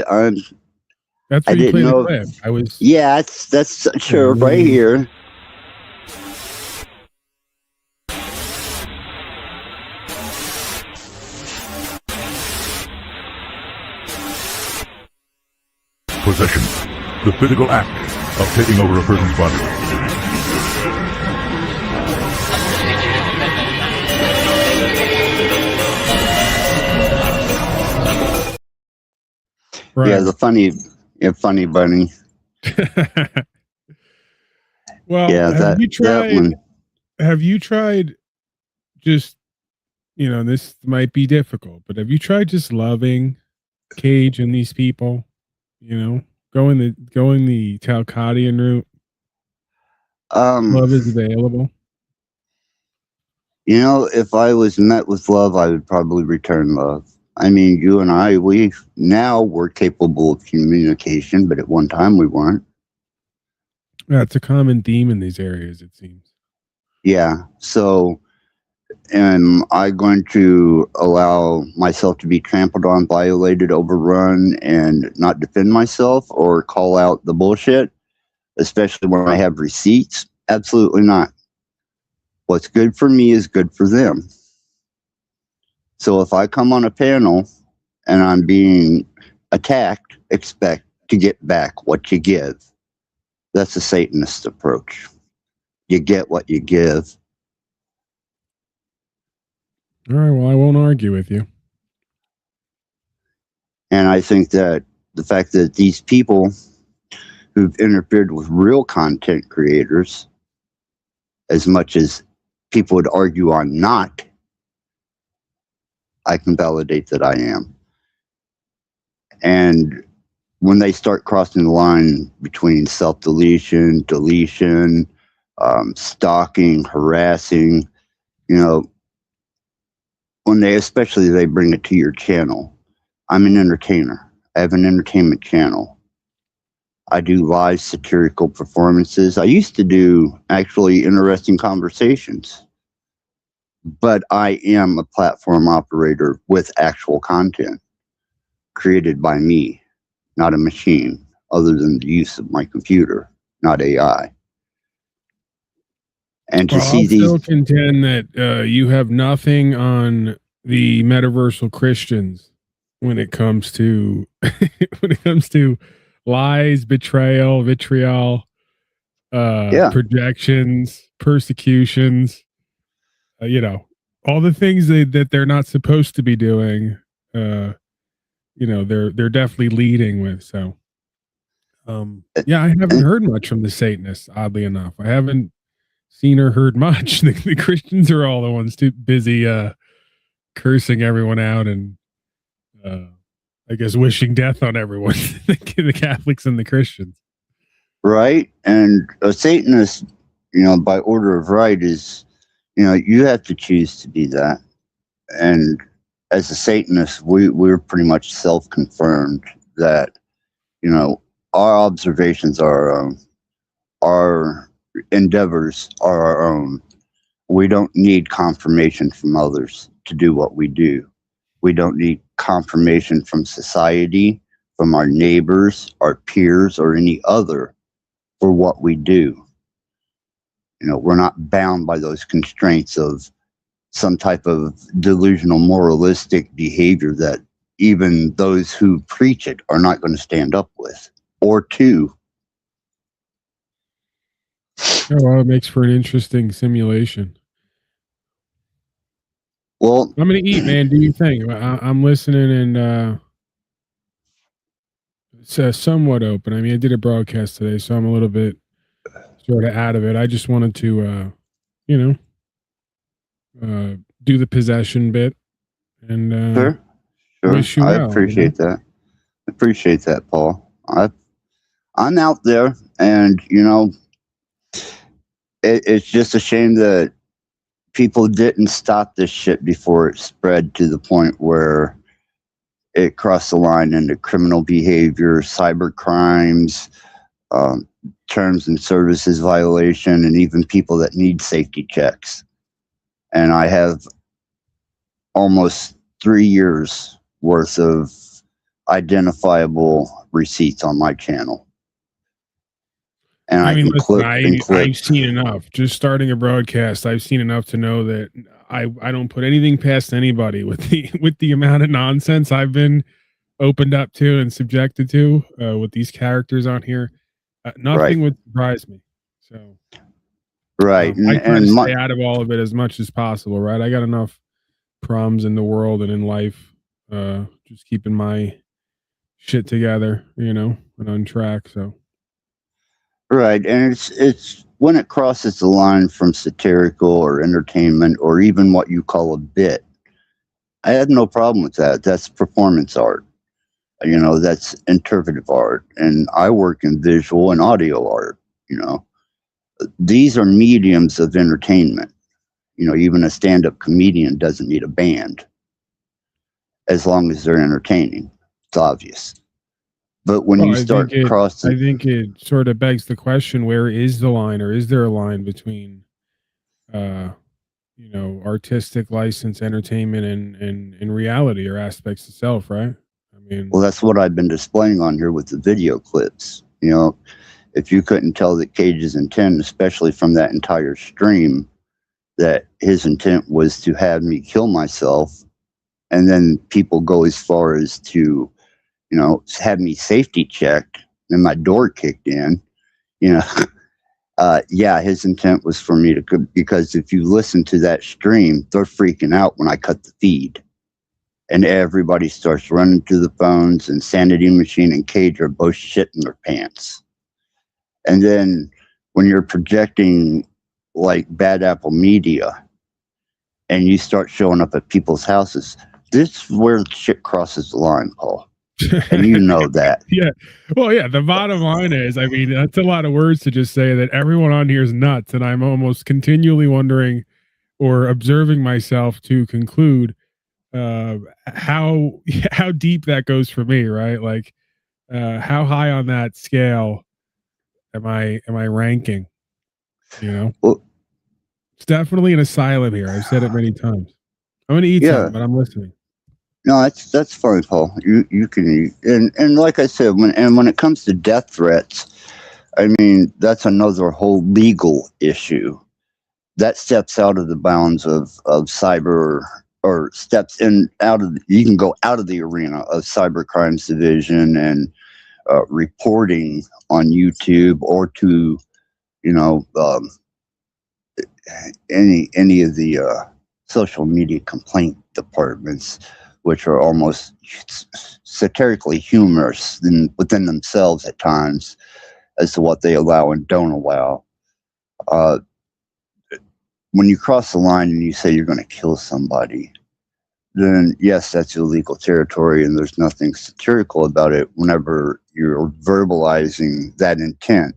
That's where you play the clip. I was. Yeah, that's sure right here. Possession, the physical act of taking over a person's body. Right. Yeah, the funny bunny. Well, yeah, have you tried? That one. Have you tried? Just, you know, this might be difficult, but have you tried just loving Cage and these people? You know, going the Talcottian route. Love is available. You know, if I was met with love, I would probably return love. I mean, you and I, we're capable of communication, but at one time we weren't. Yeah, it's a common theme in these areas, it seems. Yeah. So, am I going to allow myself to be trampled on, violated, overrun, and not defend myself or call out the bullshit, especially when I have receipts? Absolutely not. What's good for me is good for them. So if I come on a panel and I'm being attacked, expect to get back what you give. That's a Satanist approach. You get what you give. All right, well, I won't argue with you. And I think that the fact that these people who've interfered with real content creators, as much as people would argue I'm not, I can validate that I am. And when they start crossing the line between self-deletion, deletion, stalking, harassing, you know, when especially they bring it to your channel. I'm an entertainer. I have an entertainment channel. I do live satirical performances. I used to do actually interesting conversations, but I am a platform operator with actual content created by me, not a machine, other than the use of my computer, not AI. And to see I'll these, still contend that you have nothing on the metaversal Christians when it comes to lies, betrayal, vitriol, projections, persecutions, you know, all the things that they're not supposed to be doing. You know, they're definitely leading with. So, yeah, I haven't heard much from the Satanists. Oddly enough, I haven't seen or heard much. The Christians are all the ones too busy cursing everyone out and I guess wishing death on everyone. The Catholics and the Christians. right? And a Satanist, you know, by order of right is, you know, you have to choose to be that. And as a Satanist, we're pretty much self-confirmed that, you know, our observations are our own. Our endeavors are our own. We don't need confirmation from others to do what we do. We don't need confirmation from society, from our neighbors, our peers, or any other for what we do. You know, we're not bound by those constraints of some type of delusional moralistic behavior that even those who preach it are not going to stand up with or to. Oh, well, it makes for an interesting simulation. Well, I'm going to eat, man. Do you think? I'm listening and it's somewhat open. I mean, I did a broadcast today, so I'm a little bit sort of out of it. I just wanted to, you know, do the possession bit and Sure. wish you I well. appreciate that. Appreciate that, Paul. I'm out there, and you know, it's just a shame that people didn't stop this shit before it spread to the point where it crossed the line into criminal behavior, cyber crimes, terms and services violation, and even people that need safety checks. And I have almost 3 years worth of identifiable receipts on my channel. And I mean, can listen, clip and clip. I've seen enough. Just starting a broadcast, I've seen enough to know that I don't put anything past anybody with the amount of nonsense I've been opened up to and subjected to with these characters on here. Nothing would surprise me. So, right, I try to stay out of all of it as much as possible. Right, I got enough problems in the world and in life. Just keeping my shit together, you know, and on track. So. Right, and it's when it crosses the line from satirical or entertainment or even what you call a bit. I have no problem with that. That's performance art. You know, that's interpretive art, and I work in visual and audio art. You know, these are mediums of entertainment. You know, even a stand-up comedian doesn't need a band as long as they're entertaining. It's obvious. But when you start crossing, I think it sort of begs the question: where is the line, or is there a line between, you know, artistic license, entertainment, and reality or aspects of self? Right? I mean, well, that's what I've been displaying on here with the video clips. You know, if you couldn't tell that Cage's intent, especially from that entire stream, that his intent was to have me kill myself, and then people go as far as to, you know, have me safety checked and my door kicked in, you know, yeah, his intent was for me to, because if you listen to that stream, they're freaking out when I cut the feed. And everybody starts running to the phones, and Sanity Machine and Cage are both shitting their pants. And then when you're projecting like Bad Apple Media and you start showing up at people's houses, this is where shit crosses the line, Paul. And you know that. Yeah. Well, yeah, the bottom line is, I mean, that's a lot of words to just say that everyone on here is nuts, and I'm almost continually wondering or observing myself to conclude how deep that goes for me, right? Like how high on that scale am I ranking? You know? Well, it's definitely an asylum here. I've said it many times. I'm gonna eat something, but I'm listening. No, that's fine, Paul. You can eat, and like I said, when it comes to death threats, I mean that's another whole legal issue that steps out of the bounds of cyber, or steps in out of. You can go out of the arena of cyber crimes division and reporting on YouTube, or to any of the social media complaint departments, which are almost satirically humorous within themselves at times as to what they allow and don't allow. When you cross the line and you say you're going to kill somebody, then yes, that's illegal territory, and there's nothing satirical about it whenever you're verbalizing that intent.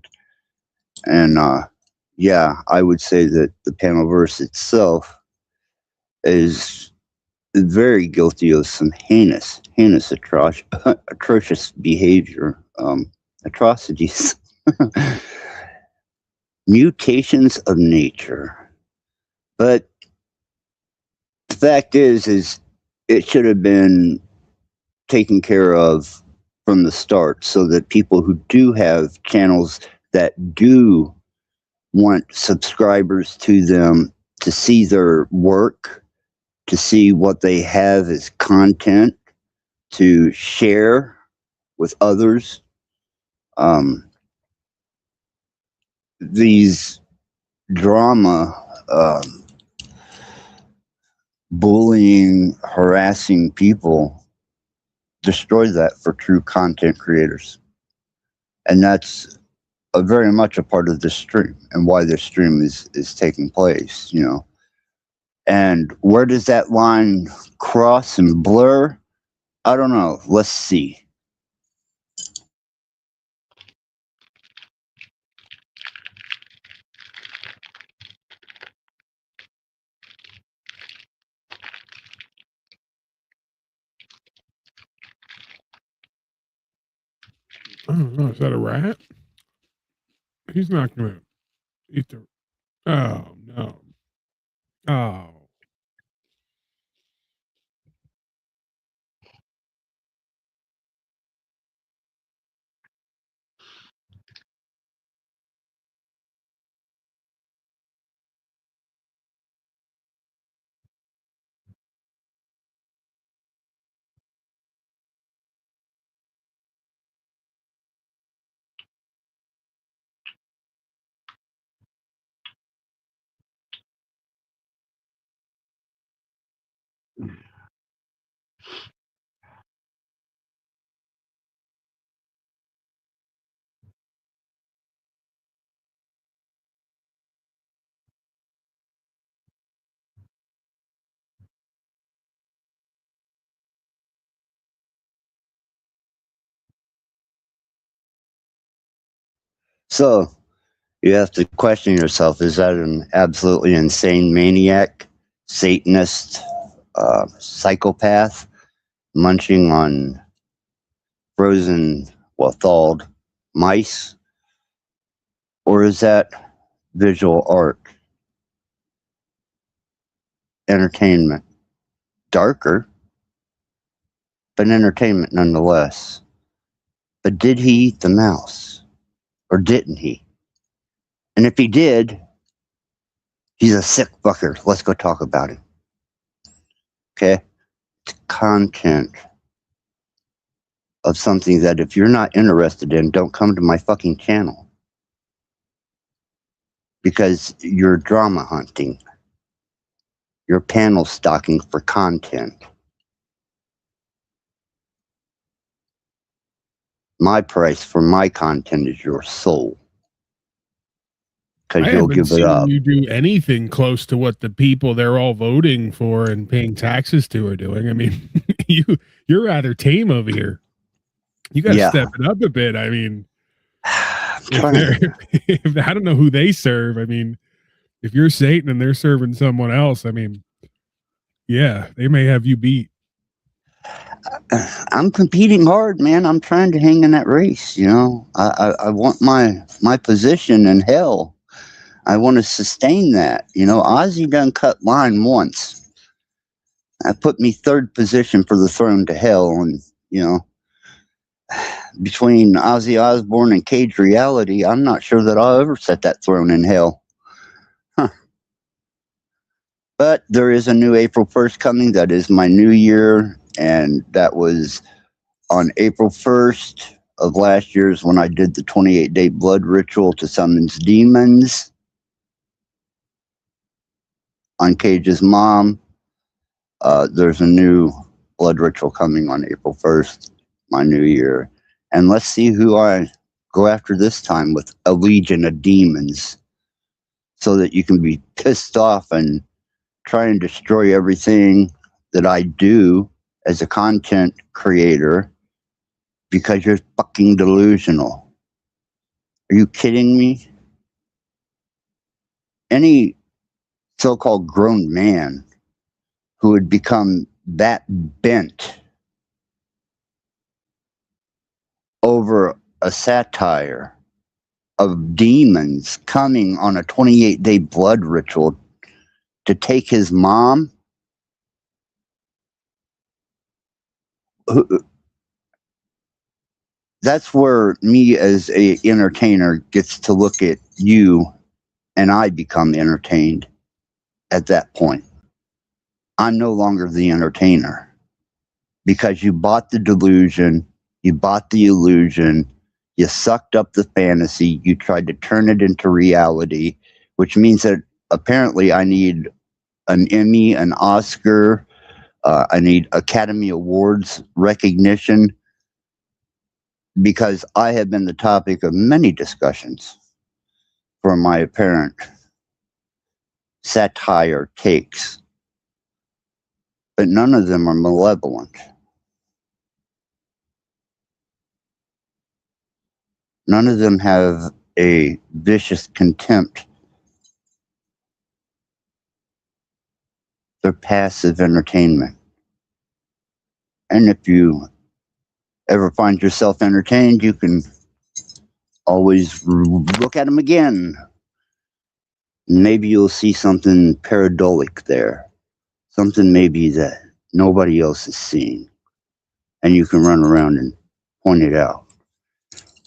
And yeah, I would say that the Panelverse itself is very guilty of some heinous atrocious behavior, atrocities, mutations of nature. But the fact is it should have been taken care of from the start, so that people who do have channels that do want subscribers to them to see their work, to see what they have as content to share with others. These drama, bullying, harassing people destroy that for true content creators. And that's very much a part of this stream, and why this stream is taking place, you know. And where does that line cross and blur? I don't know. Let's see. I don't know. Is that a rat? He's not going to eat the. Oh, no. Oh. So you have to question yourself, is that an absolutely insane maniac, Satanist, psychopath, munching on frozen, thawed mice? Or is that visual art, entertainment? Darker, but entertainment nonetheless. But did he eat the mouse? Or didn't he? And if he did, he's a sick fucker. Let's go talk about it. Okay? It's content of something that if you're not interested in, don't come to my fucking channel. Because you're drama hunting. You're panel stalking for content. My price for my content is your soul. Because you'll give it up. You do anything close to what the people they're all voting for and paying taxes to are doing. I mean, you're rather tame over here. You got to Yeah. step it up a bit. I mean, trying if I don't know who they serve. I mean, if you're Satan and they're serving someone else, I mean, yeah, they may have you beat. I'm competing hard, man. I'm trying to hang in that race. You know, I want my position in hell. I want to sustain that. You know, Ozzy done cut line once. That put me third position for the throne to hell. And, you know, between Ozzy Osbourne and Cage Reality, I'm not sure that I'll ever set that throne in hell. Huh. But there is a new April 1st coming. That is my new year. And that was on April 1st of last year's when I did the 28-day blood ritual to summons demons on Cage's mom. There's a new blood ritual coming on April 1st, my new year. And let's see who I go after this time with a legion of demons so that you can be pissed off and try and destroy everything that I do as a content creator because you're fucking delusional. Are you kidding me? Any so-called grown man who would become that bent over a satire of demons coming on a 28-day blood ritual to take his mom, that's where me as a entertainer gets to look at you and I become entertained at that point. I'm no longer the entertainer because you bought the delusion, you bought the illusion, you sucked up the fantasy, you tried to turn it into reality, which means that apparently I need an Emmy, an Oscar, I need Academy Awards recognition because I have been the topic of many discussions for my apparent satire takes, but none of them are malevolent. None of them have a vicious contempt. They're passive entertainment. And if you ever find yourself entertained, you can always look at them again. Maybe you'll see something paradolic there. Something maybe that nobody else is seeing. And you can run around and point it out.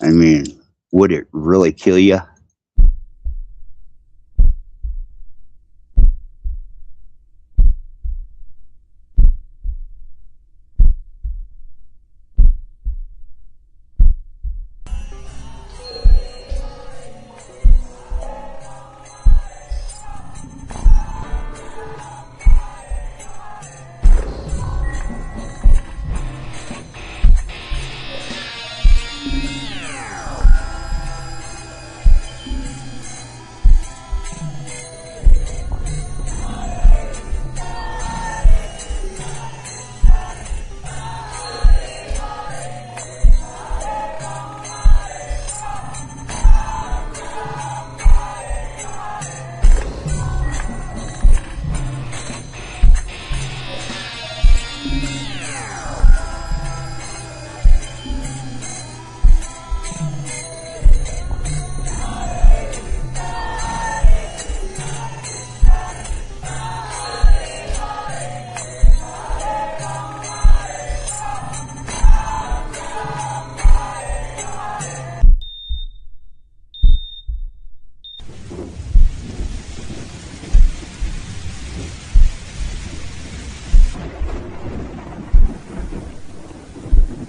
I mean, would it really kill you?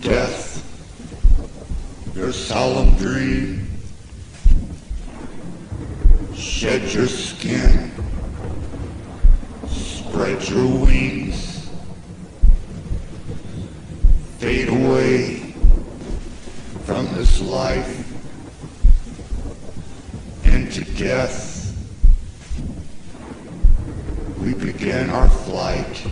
Death, your solemn dream, shed your skin, spread your wings, fade away from this life into death. We begin our flight.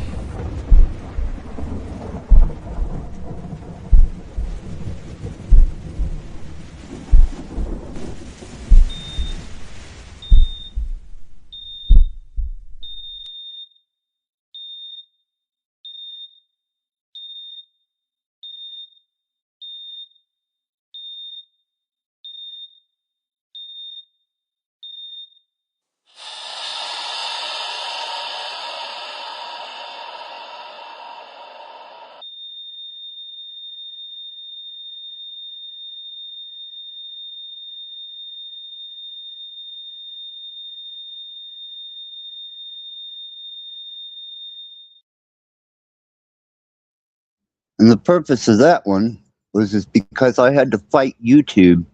And the purpose of that one was just because I had to fight YouTube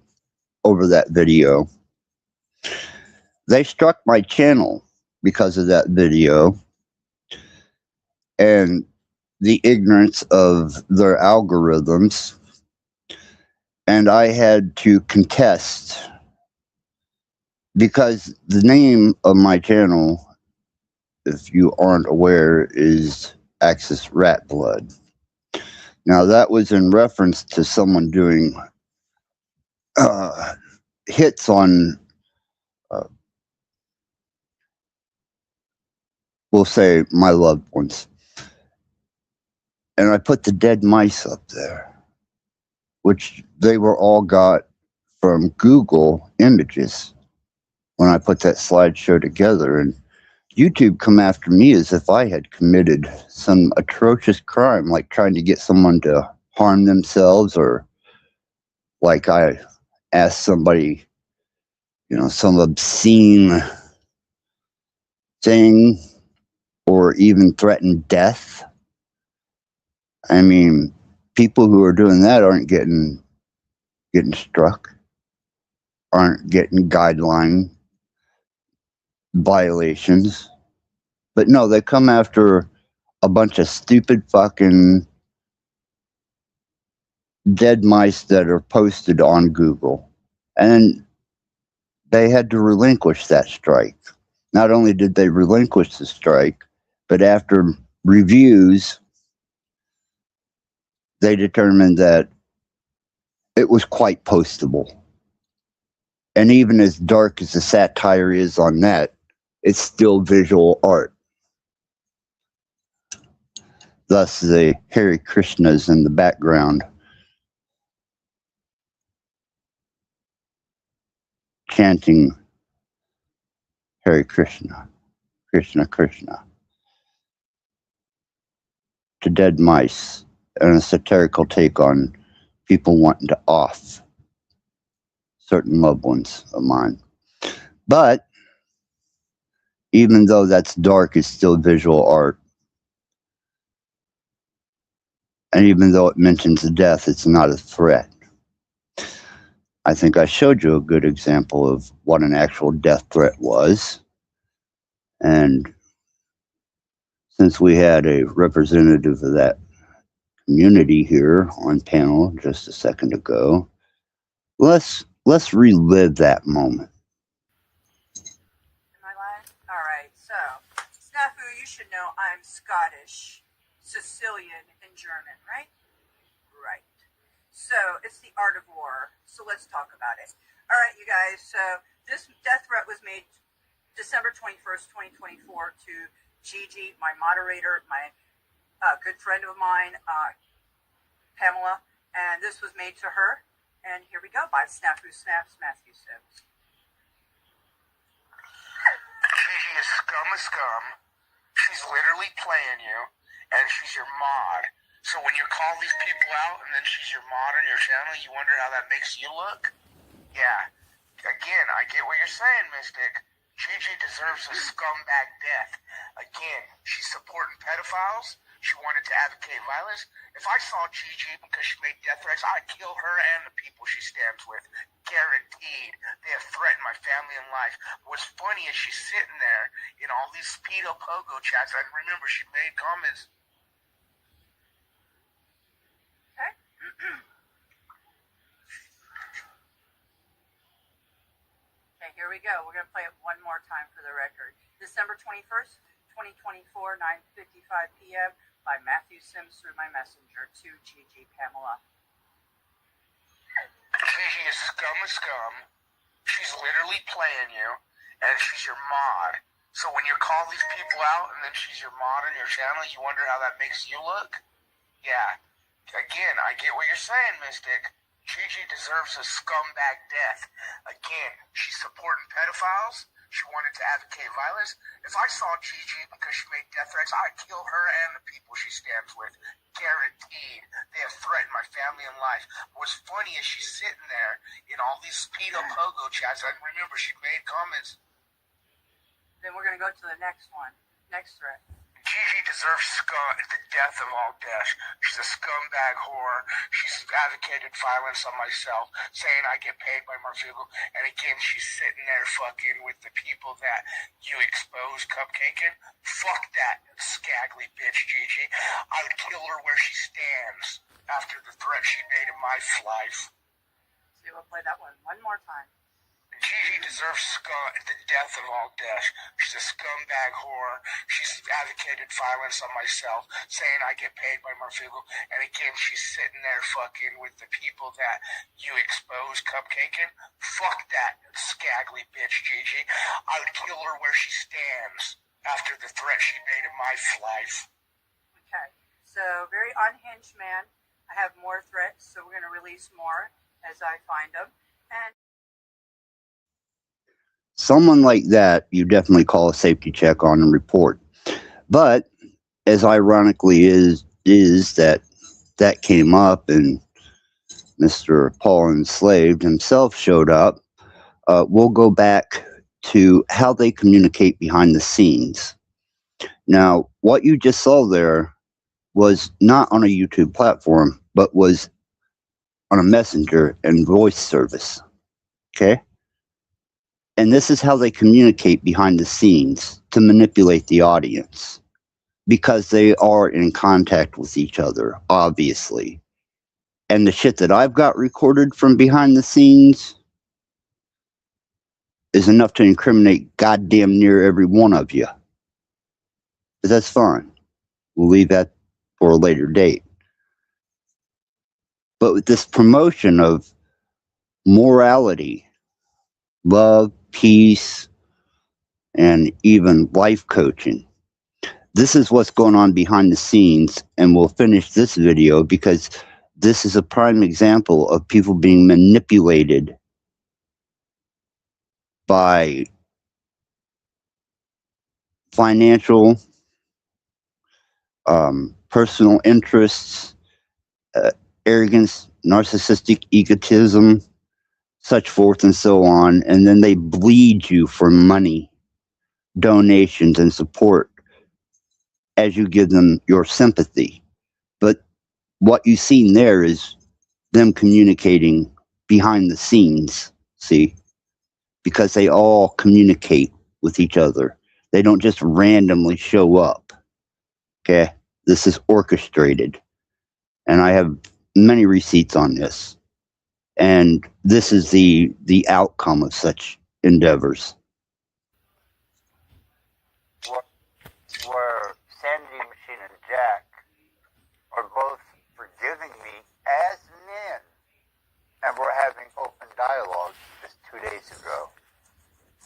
over that video. They struck my channel because of that video and the ignorance of their algorithms. And I had to contest because the name of my channel, if you aren't aware, is Axis Rattblood. Now that was in reference to someone doing hits on, we'll say, my loved ones. And I put the dead mice up there, which they were all got from Google Images when I put that slideshow together. And YouTube come after me as if I had committed some atrocious crime, like trying to get someone to harm themselves, or like I asked somebody, some obscene thing, or even threatened death. I mean, people who are doing that aren't getting struck, aren't getting guideline violations. But no, they come after a bunch of stupid fucking dead mice that are posted on Google. And they had to relinquish that strike. Not only did they relinquish the strike, but after reviews, they determined that it was quite postable. And even as dark as the satire is on that, it's still visual art. Thus the Hare Krishnas in the background chanting Hare Krishna, Krishna Krishna, to dead mice, and a satirical take on people wanting to off certain loved ones of mine. But even though that's dark, it's still visual art. And even though it mentions death, it's not a threat. I think I showed you a good example of what an actual death threat was. And since we had a representative of that community here on panel just a second ago, let's relive that moment. Am I live? All right. So, Snafu, you should know I'm Scottish, Sicilian, and German, right? Right. So it's the art of war. So let's talk about it. All right, you guys. So this death threat was made December 21st, 2024 to Gigi, my moderator, my good friend of mine, Pamela. And this was made to her. And here we go by Snafu Snaps, Matthew Sims. Gigi is scum of scum. She's literally playing you, and she's your mod. So when you call these people out and then she's your mod on your channel, you wonder how that makes you look? Yeah. Again, I get what you're saying, Mystic. Gigi deserves a scumbag death. Again, she's supporting pedophiles. She wanted to advocate violence. If I saw Gigi because she made death threats, I'd kill her and the people she stands with. Guaranteed. They have threatened my family and life. What's funny is she's sitting there in all these pedo pogo chats. I remember she made comments. Okay, here we go. We're going to play it one more time for the record. December 21st, 2024, 9:55 p.m. by Matthew Sims through my messenger to Gigi Pamela. Gigi is scum of scum. She's literally playing you, and she's your mod. So when you call these people out and then she's your mod on your channel, you wonder how that makes you look? Yeah. Again, I get what you're saying, Mystic. Gigi deserves a scumbag death. Again, she's supporting pedophiles. She wanted to advocate violence. If I saw Gigi because she made death threats, I'd kill her and the people she stands with. Guaranteed. They have threatened my family and life. What's funny is she's sitting there in all these pedo pogo chats. I remember she made comments. Then we're going to go to the next one. Next threat. Gigi deserves the death of all deaths. She's a scumbag whore. She's advocated violence on myself, saying I get paid by Marfiegel. And again, she's sitting there fucking with the people that you expose cupcaking. Fuck that scagly bitch, Gigi. I would kill her where she stands after the threat she made of my life. So we'll play that one more time. Gigi deserves the death of all deaths. She's a scumbag whore. She's advocated violence on myself, saying I get paid by Marfiegel. And again, she's sitting there fucking with the people that you expose cupcaking. Fuck that scagly bitch, Gigi. I would kill her where she stands after the threat she made of my life. Okay, so very unhinged man. I have more threats, so we're going to release more as I find them. And someone like that, you definitely call a safety check on and report. But as ironically is that came up and Mr. Paul Enslaved himself showed up, we'll go back to how they communicate behind the scenes. Now, what you just saw there was not on a YouTube platform, but was on a messenger and voice service. Okay? And this is how they communicate behind the scenes to manipulate the audience. Because they are in contact with each other, obviously. And the shit that I've got recorded from behind the scenes is enough to incriminate goddamn near every one of you. But that's fine. We'll leave that for a later date. But with this promotion of morality, love, peace, and even life coaching, this is what's going on behind the scenes, and we'll finish this video because this is a prime example of people being manipulated by financial, personal interests, arrogance, narcissistic egotism, such forth and so on, and then they bleed you for money, donations, and support as you give them your sympathy. But what you've seen there is them communicating behind the scenes, see? Because they all communicate with each other. They don't just randomly show up. Okay? This is orchestrated. And I have many receipts on this. And this is the outcome of such endeavors. Where Sandy Machine and Jack are both forgiving me as men, and we're having open dialogue just 2 days ago.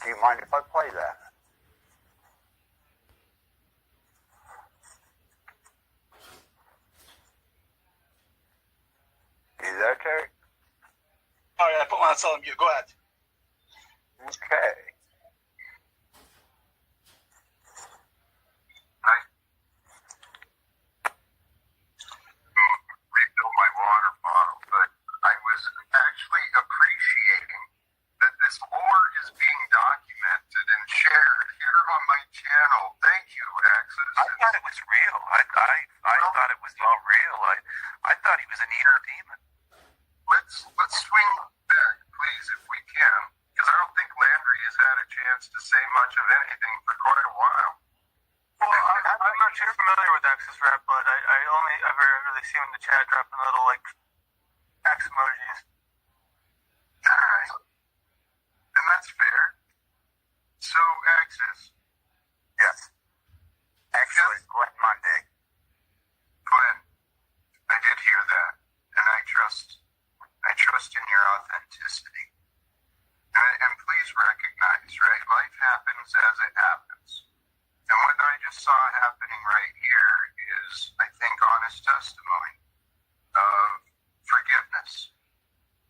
Do you mind if I play that? You there, Terry? Oh yeah, I put my on mute. Go ahead. Okay. Refill my water bottle, but I was actually appreciating that this war is being documented and shared here on my channel. Thank you, Axis. I thought it was real. I thought it was all real. I thought he was an eater demon. Let's swing back, please, if we can, because I don't think Landry has had a chance to say much of anything for quite a while. Well, I'm not too familiar with Axis Rattblood. I only ever really see him in the chat dropping little, like, X emojis. Alright. And that's fair. So, Axis. Yes. Actually, Glenn Monday. Glenn, I did hear that. And I trust in your authenticity. And please recognize, right, life happens as it happens. And what I just saw happening right here is, I think, honest testimony of forgiveness.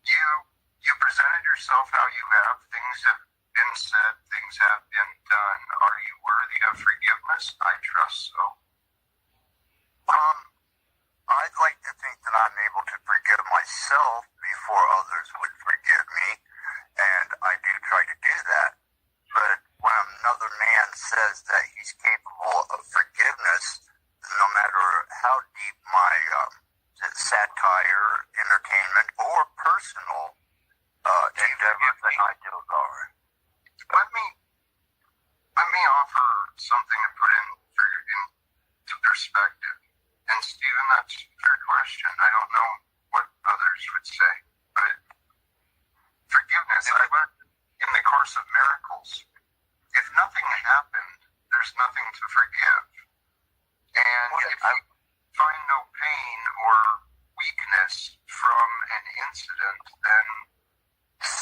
You presented yourself how you have. Things have been said. Things have been done. Are you worthy of forgiveness? I trust so. I'd like to think that I'm able to forgive myself before others would forgive me, and I do try to do that. But when another man says that he's capable of forgiveness, personal endeavors than I do, Gar. Let me offer something to put into perspective. And Stephen, that's a fair question. I don't know what others would say, but forgiveness, I learned in the course of miracles, if nothing happened, there's nothing to forgive. And if you find no pain or weakness from an incident, then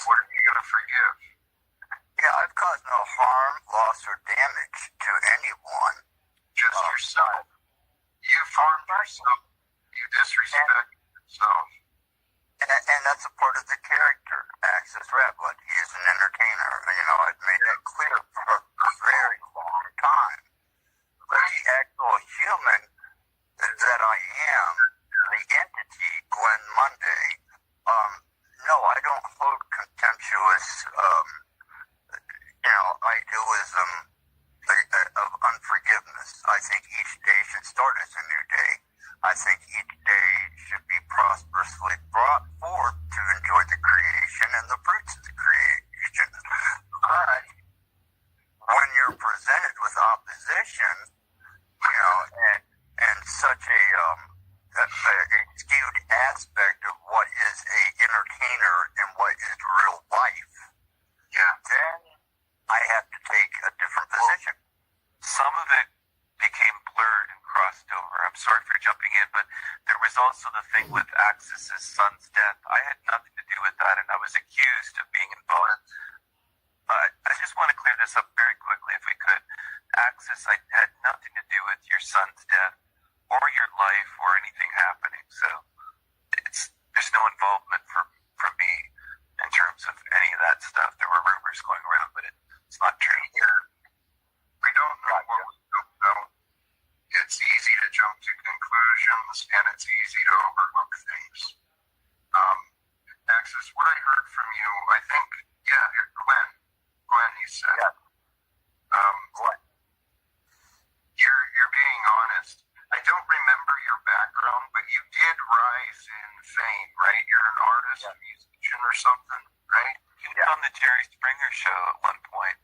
what are you going to forgive? Yeah, I've caused no harm, loss, or damage to anyone. Just yourself. You've harmed yourself. You disrespect yourself. And that's a part of the character, Axis Rattblood. He is an entertainer. You know, I've made that clear for a very long time. But the actual human that I am, the entity, Glenn Monday, no, I don't hold contemptuous, idealism of unforgiveness. I think each day should start as a new day. I think each day should be prosperously brought forth to enjoy the creation and the fruits of the creation. But when you're presented with opposition, and such a skewed aspect of what is a entertainer and what is real life, then I have to take a different position. Some of it became blurred and crossed over. I'm sorry for jumping in, but there was also the thing with Axis's son's death. I had nothing to do with that, and I was accused of being involved. But I just want to clear this up very quickly, if we could. Axis, I had nothing to do with your son's death or your life or anything happening. So there's no involvement from me in terms of any of that stuff. There were rumors going around, but it's not true. We don't know what we don't know. It's easy to jump to conclusions, and it's easy to overlook things. Axis, what I heard from you, I think, Glenn, you said, you're being honest. I don't remember your background, but you did rise in fame, right? You're an artist, a musician or something, right? You were on the Jerry Springer show at one point.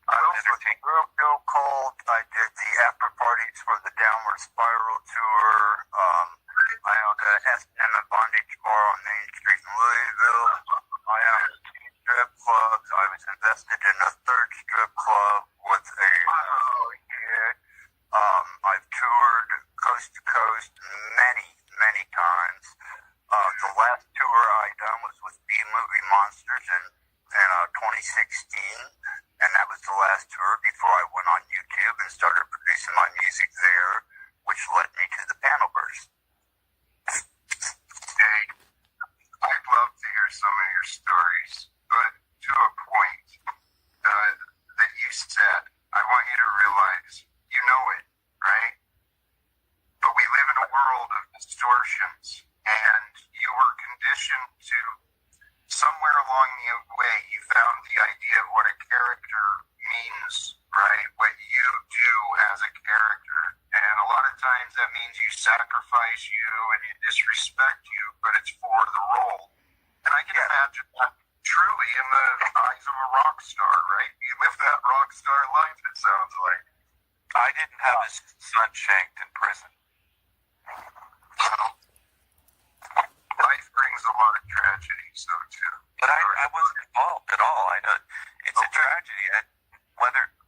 I also did Real Cold. I did the after parties for the Downward Spiral tour. I owned a S&M bondage bar on Main Street in Louisville. I owned 2 strip clubs. I was invested in a 3rd strip club with a kid. I've toured coast to coast many, many times. The last tour I done was with B-Movie Monsters in 2016. And that was the last tour before I went on YouTube and started producing my music there, which led me to the panel burst. Hey, I'd love to hear some of your stories, but to a point that you said, I want you to realize, you know it, right? But we live in a world of distortions, and you were conditioned to, somewhere along the way, you found the idea of what a character means, right? What you do as a character. And a lot of times that means you sacrifice you and you disrespect you, but it's for the role. And I can imagine that truly in the eyes of a rock star, right? You live that rock star life, it sounds like. I didn't have his son shanked in prison. Life brings a lot of tragedy, so too. But I wasn't involved at all. I know it's a tragedy.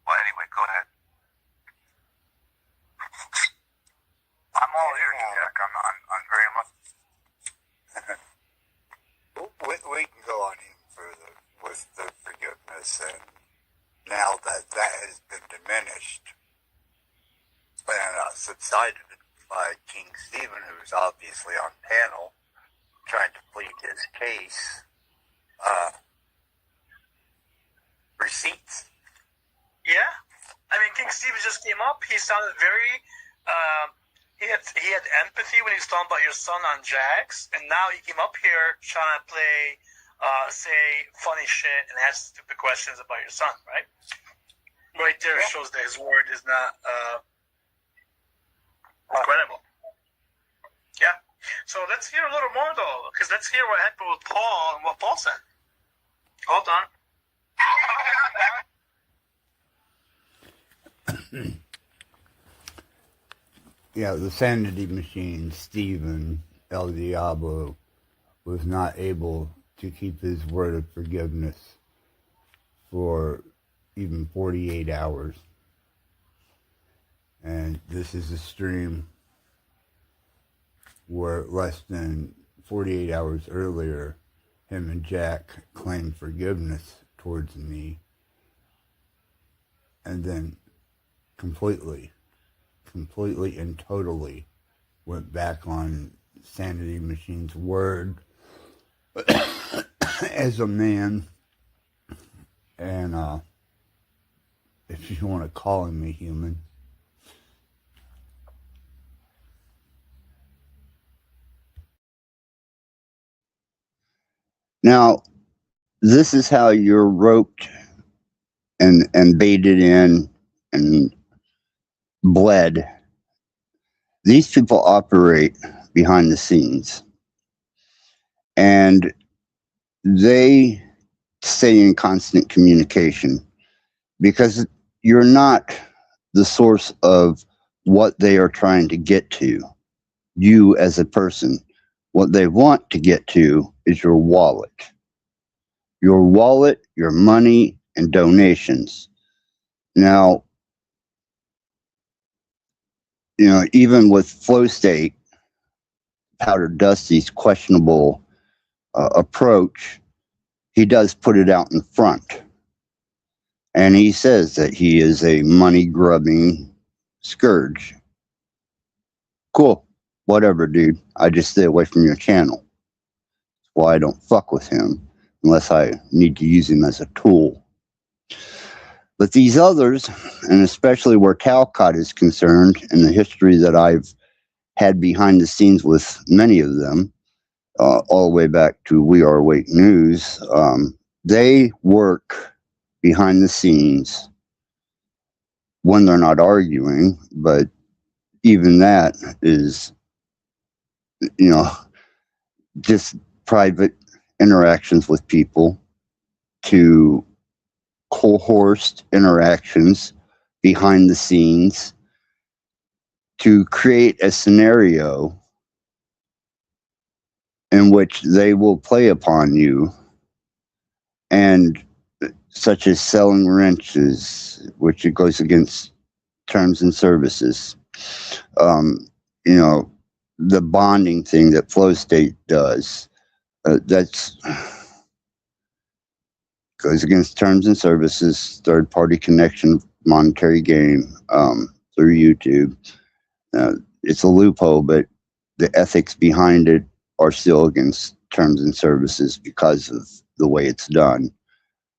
Anyway, go ahead. I'm all ears, Jack. I'm very much. We can go on even further with the forgiveness, and now that has been diminished and subsided by King Stephen, who's obviously on panel, trying to plead his case. Receipts. Yeah, I mean, King Stephen just came up. He sounded very. He had empathy when he was talking about your son on Jax, and now he came up here trying to play, say funny shit and ask stupid questions about your son. Right. Right there shows that his word is not incredible. Yeah. So let's hear a little more, though, because let's hear what happened with Paul and what Paul said. Hold on. Yeah, the sanity machine, Stephen El Diablo, was not able to keep his word of forgiveness for even 48 hours. And this is a stream where less than 48 hours earlier, him and Jack claimed forgiveness towards me, and then completely and totally went back on Sanity Machine's word as a man, and if you want to call him a human. Now, this is how you're roped and baited in and bled. These people operate behind the scenes, and they stay in constant communication because you're not the source of what they are trying to get to, you as a person. What they want to get to is your wallet, your money, and donations. Now, you know, even with Flow State, Powder Dusty's questionable approach, he does put it out in front. And he says that he is a money-grubbing scourge. Cool. Whatever, dude. I just stay away from your channel. That's why I don't fuck with him unless I need to use him as a tool. But these others, and especially where Talcott is concerned, and the history that I've had behind the scenes with many of them, all the way back to We Are Awake News, they work behind the scenes when they're not arguing, but even that is, you know, just private interactions with people, to coerced interactions behind the scenes to create a scenario in which they will play upon you, and such as selling wrenches, which it goes against terms and services. You know, the bonding thing that Flow State does, that's goes against terms and services, third-party connection, monetary gain through YouTube. It's a loophole, but the ethics behind it are still against terms and services because of the way it's done.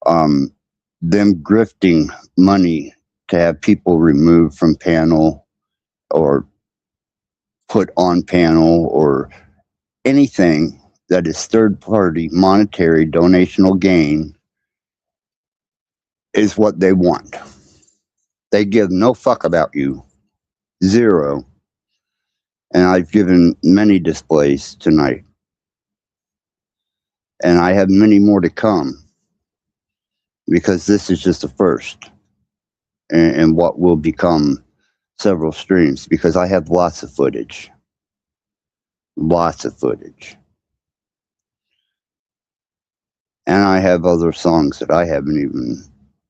Them grifting money to have people removed from panel or put on panel or anything that is third-party monetary donational gain is what they want. They give no fuck about you. Zero. And I've given many displays tonight. And I have many more to come, because this is just the first and what will become several streams, because I have lots of footage. Lots of footage. And I have other songs that I haven't even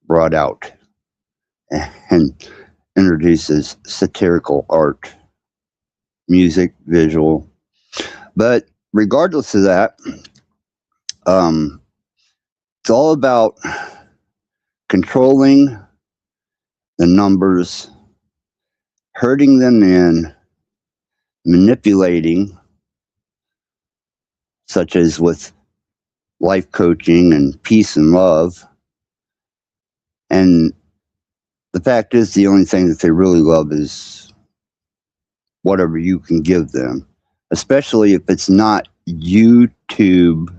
brought out and introduced as satirical art, music, visual. But regardless of that, it's all about controlling the numbers, herding them in, manipulating, such as with life coaching and peace and love. And the fact is, the only thing that they really love is whatever you can give them, especially if it's not YouTube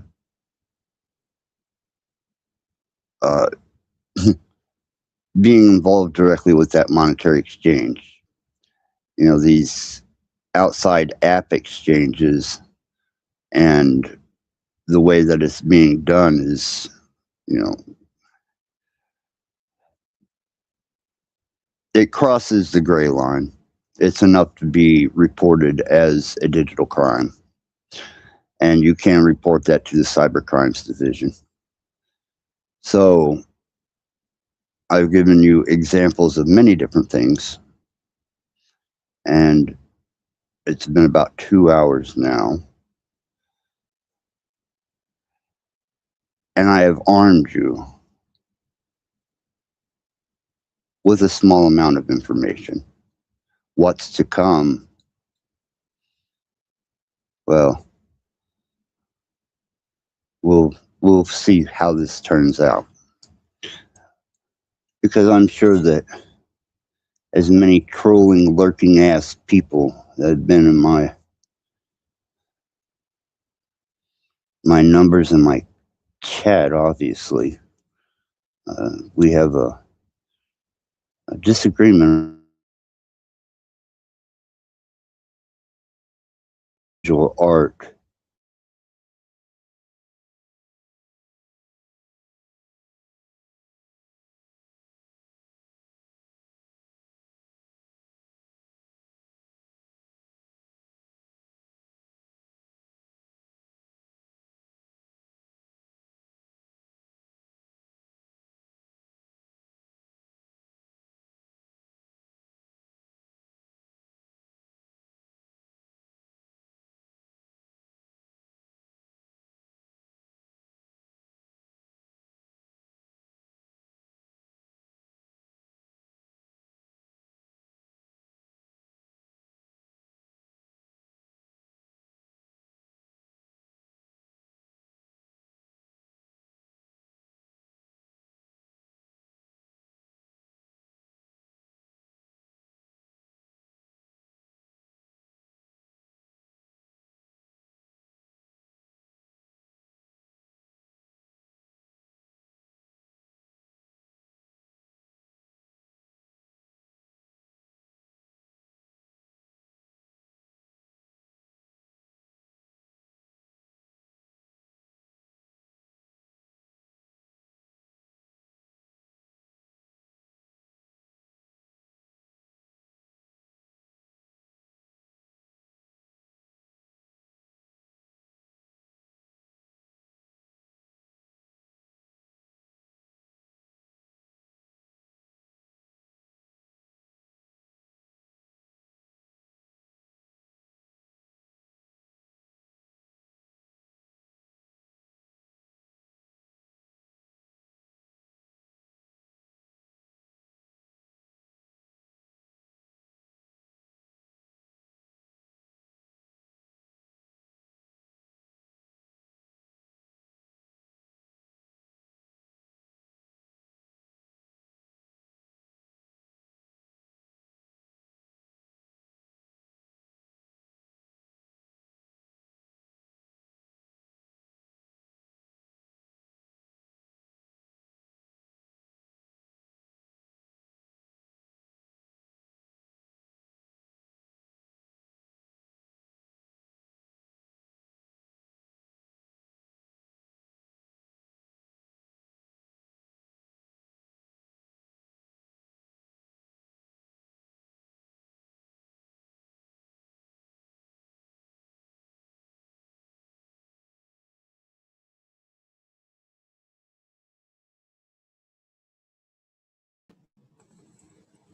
being involved directly with that monetary exchange. You know, these outside app exchanges, and the way that it's being done is, it crosses the gray line. It's enough to be reported as a digital crime. And you can report that to the Cybercrimes Division. So I've given you examples of many different things. And it's been about 2 hours now. And I have armed you with a small amount of information. What's to come? Well, we'll see how this turns out. Because I'm sure that as many trolling, lurking ass people that have been in my numbers and my chat, obviously, we have a disagreement. Visual art.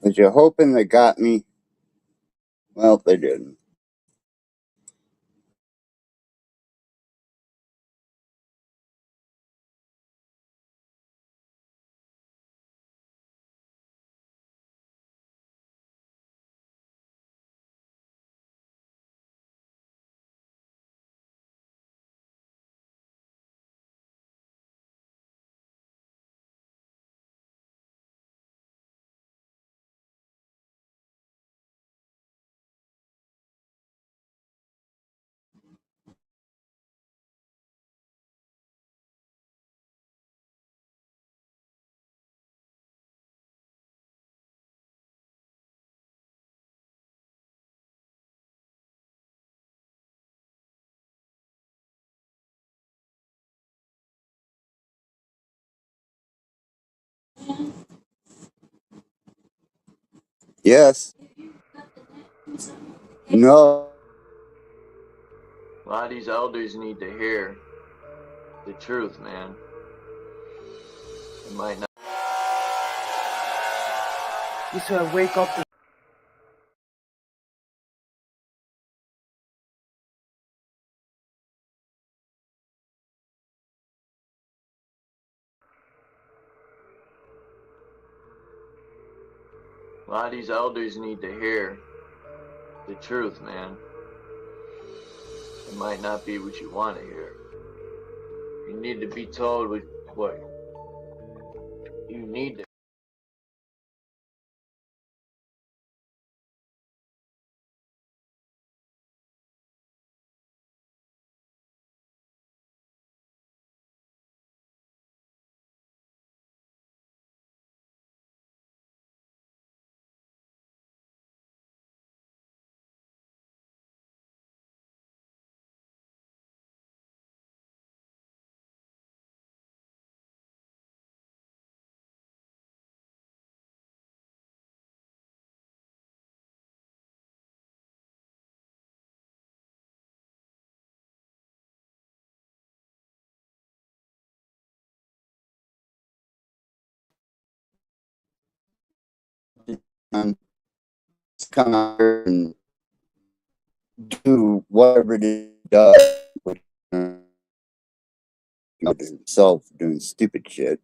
Was you hoping they got me? Well, they didn't. Yes. No. A lot of these elders need to hear the truth, man. It might not. You said wake up. A lot of these elders need to hear the truth, man. It might not be what you want to hear. You need to be told what you need to. Come out here and do whatever it does. Himself doing stupid shit.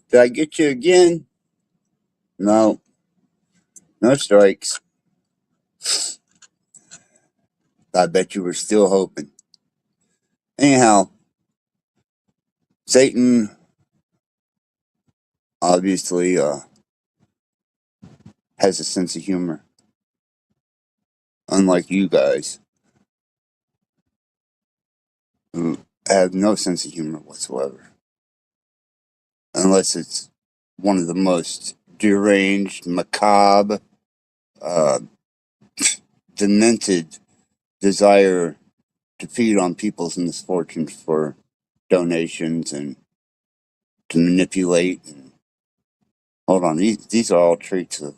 Did I get you again? No. No strikes. I bet you were still hoping. Anyhow, Satan obviously has a sense of humor. Unlike you guys, who have no sense of humor whatsoever. Unless it's one of the most deranged, macabre, uh, demented desire to feed on people's misfortunes for donations and to manipulate. And hold on, these are all traits of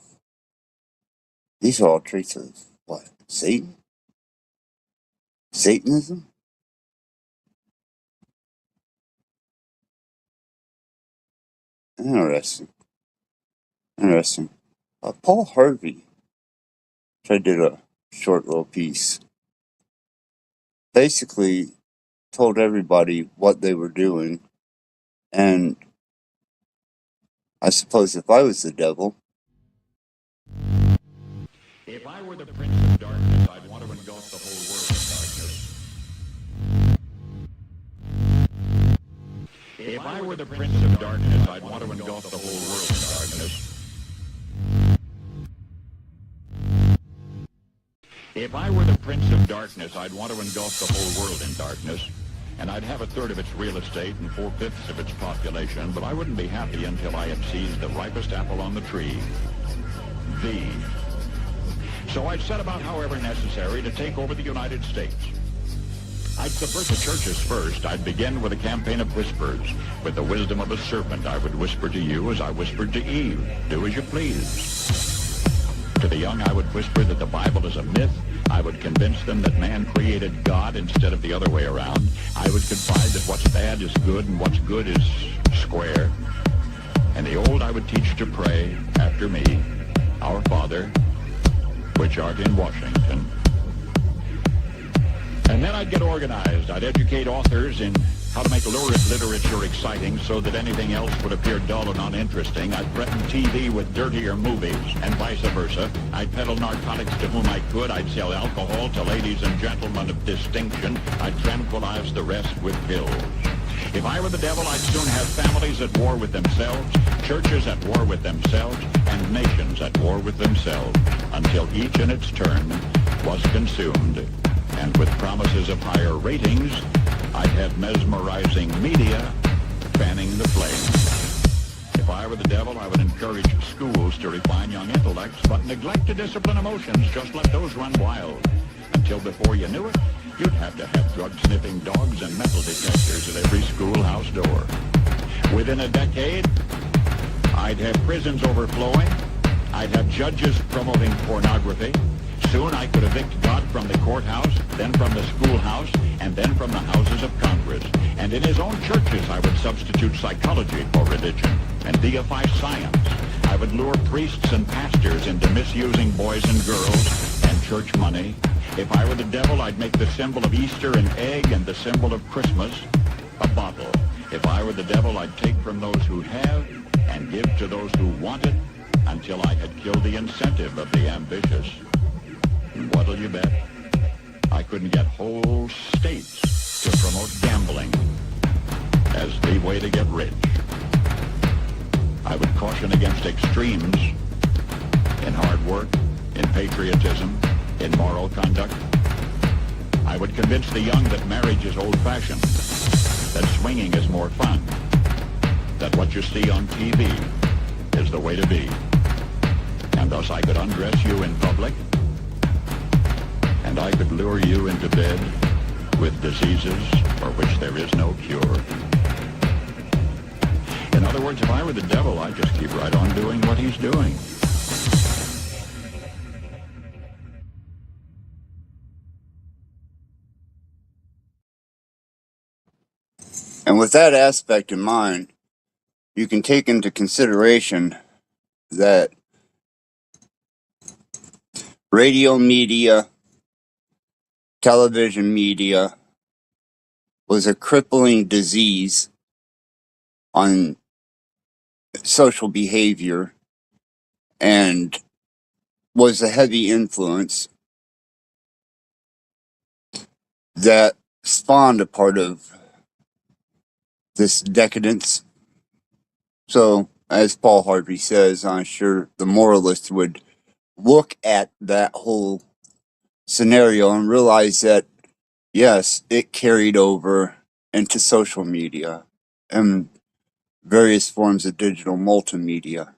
what? Satan? Satanism? Interesting. Paul Harvey did a short little piece. Basically told everybody what they were doing, and I suppose if I was the devil, if I were the Prince of Darkness, I'd want to engulf the whole world in darkness. If I were the Prince of Darkness, I'd want to engulf the whole world in darkness. If I were the Prince of Darkness, I'd want to engulf the whole world in darkness, and I'd have a third of its real estate and 4/5 of its population, but I wouldn't be happy until I had seized the ripest apple on the tree. So I'd set about, however necessary, to take over the United States. I'd subvert the churches first. I'd begin with a campaign of whispers. With the wisdom of a serpent, I would whisper to you as I whispered to Eve, do as you please. To the young, I would whisper that the Bible is a myth. I would convince them that man created God instead of the other way around. I would confide that what's bad is good and what's good is square. And the old I would teach to pray after me, Our Father, which art in Washington. And then I'd get organized. I'd educate authors in how to make literature exciting so that anything else would appear dull and uninteresting. I'd threaten TV with dirtier movies and vice versa. I'd peddle narcotics to whom I could. I'd sell alcohol to ladies and gentlemen of distinction. I'd tranquilize the rest with pills. If I were the devil, I'd soon have families at war with themselves, churches at war with themselves, and nations at war with themselves, until each in its turn was consumed. And with promises of higher ratings, I'd have mesmerizing media fanning the flame. If I were the devil, I would encourage schools to refine young intellects, but neglect to discipline emotions, just let those run wild. Until before you knew it, you'd have to have drug-sniffing dogs and metal detectors at every schoolhouse door. Within a decade, I'd have prisons overflowing. I'd have judges promoting pornography. Soon I could evict God from the courthouse, then from the schoolhouse, and then from the houses of Congress. And in his own churches, I would substitute psychology for religion and deify science. I would lure priests and pastors into misusing boys and girls and church money. If I were the devil, I'd make the symbol of Easter an egg and the symbol of Christmas a bottle. If I were the devil, I'd take from those who have and give to those who want it until I had killed the incentive of the ambitious. And what'll you bet? I couldn't get whole states to promote gambling as the way to get rich. I would caution against extremes in hard work, in patriotism, in moral conduct. I would convince the young that marriage is old-fashioned, that swinging is more fun, that what you see on TV is the way to be. And thus I could undress you in public, and I could lure you into bed with diseases for which there is no cure. In other words, if I were the devil, I'd just keep right on doing what he's doing. and with that aspect in mind, you can take into consideration that radio media, television media was a crippling disease on social behavior and was a heavy influence that spawned a part of this decadence. So, as Paul Harvey says, I'm sure the moralist would look at that whole scenario and realize that, yes, it carried over into social media and various forms of digital multimedia.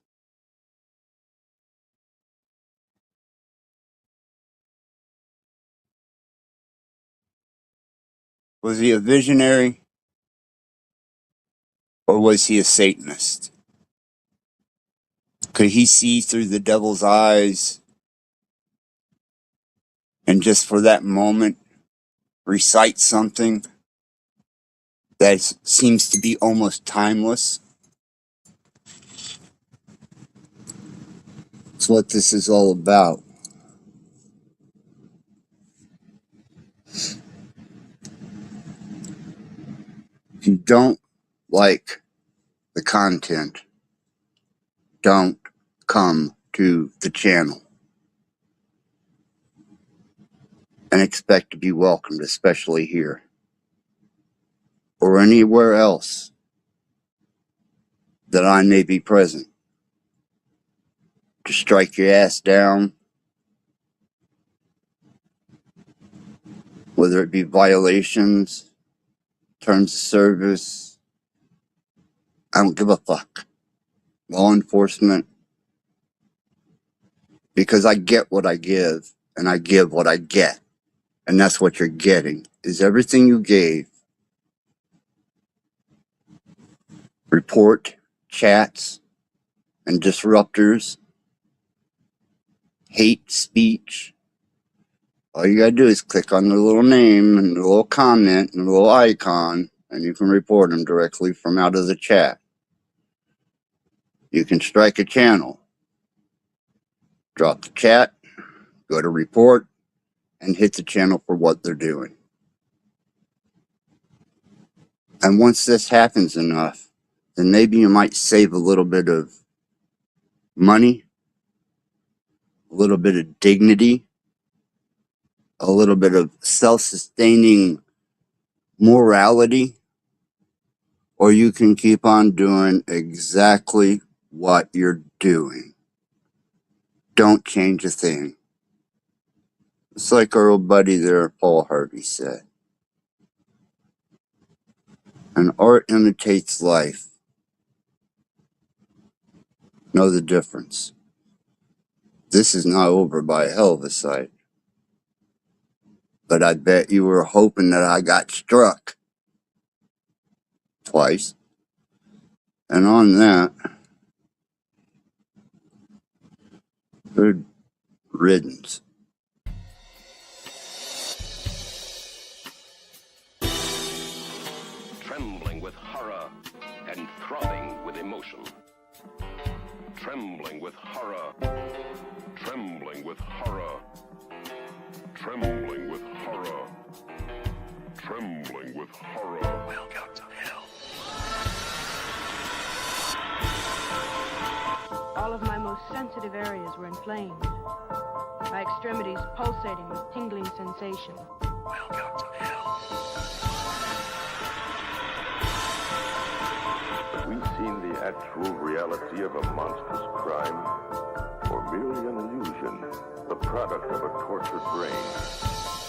Was he a visionary or was he a Satanist? Could he see through the devil's eyes and just for that moment recite something that seems to be almost timeless? It's what this is all about. If you don't like the content, don't come to the channel and expect to be welcomed, especially here or anywhere else that I may be present, to strike your ass down, whether it be violations, terms of service. I don't give a fuck. Law enforcement, because I get what I give and I give what I get. And that's what you're getting, is everything you gave. Report, chats, and disruptors, hate speech. All you gotta do is click on the little name and the little comment and the little icon, and you can report them directly from out of the chat. You can strike a channel, drop the chat, go to report, and hit the channel for what they're doing. And once this happens enough, then maybe you might save a little bit of money, a little bit of dignity, a little bit of self-sustaining morality, or you can keep on doing exactly what you're doing. Don't change a thing. It's like our old buddy there, Paul Harvey, said. And art imitates life. Know the difference. This is not over by a hell of a sight. But I bet you were hoping that I got struck twice. And on that, good riddance. Trembling with horror and throbbing with emotion. Trembling with horror. Trembling with horror. Trembling with horror. Trembling with horror. Welcome to hell. All of my most sensitive areas were inflamed. My extremities pulsating with tingling sensation. Welcome to hell. Have we seen the actual reality of a monstrous crime? Or merely an illusion, the product of a tortured brain?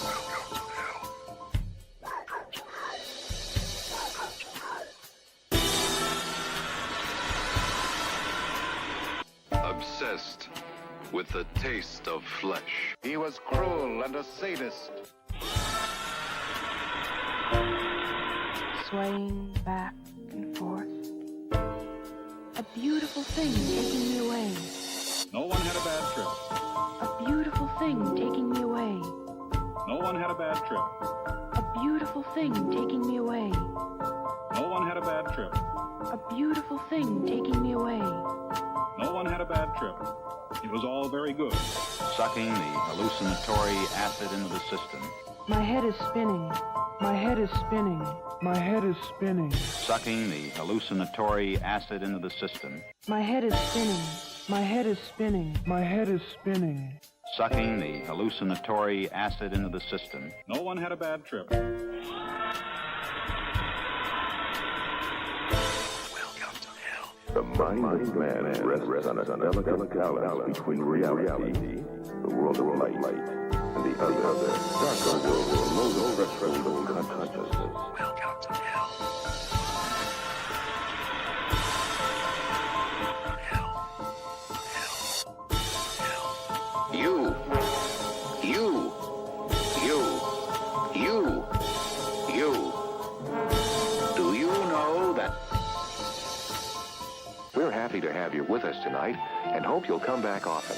Welcome to hell. Welcome to hell. Obsessed with the taste of flesh. He was cruel and a sadist. Swaying back and forth. A beautiful thing taking me away. No one had a bad trip. A beautiful thing taking me away. No one had a bad trip. A beautiful thing taking me away. No one had a bad trip. A beautiful thing taking me away. No one had a bad trip. It was all very good. Sucking the hallucinatory acid into the system. My head is spinning. My head is spinning. My head is spinning. Sucking the hallucinatory acid into the system. My head is spinning. My head is spinning. My head is spinning. Sucking the hallucinatory acid into the system. No one had a bad trip. The mind of man rests on a delicate balance between reality, the world of light, and the other, darker world below the threshold of consciousness. Welcome to hell. You. Do you know that? We're happy to have you with us tonight and hope you'll come back often.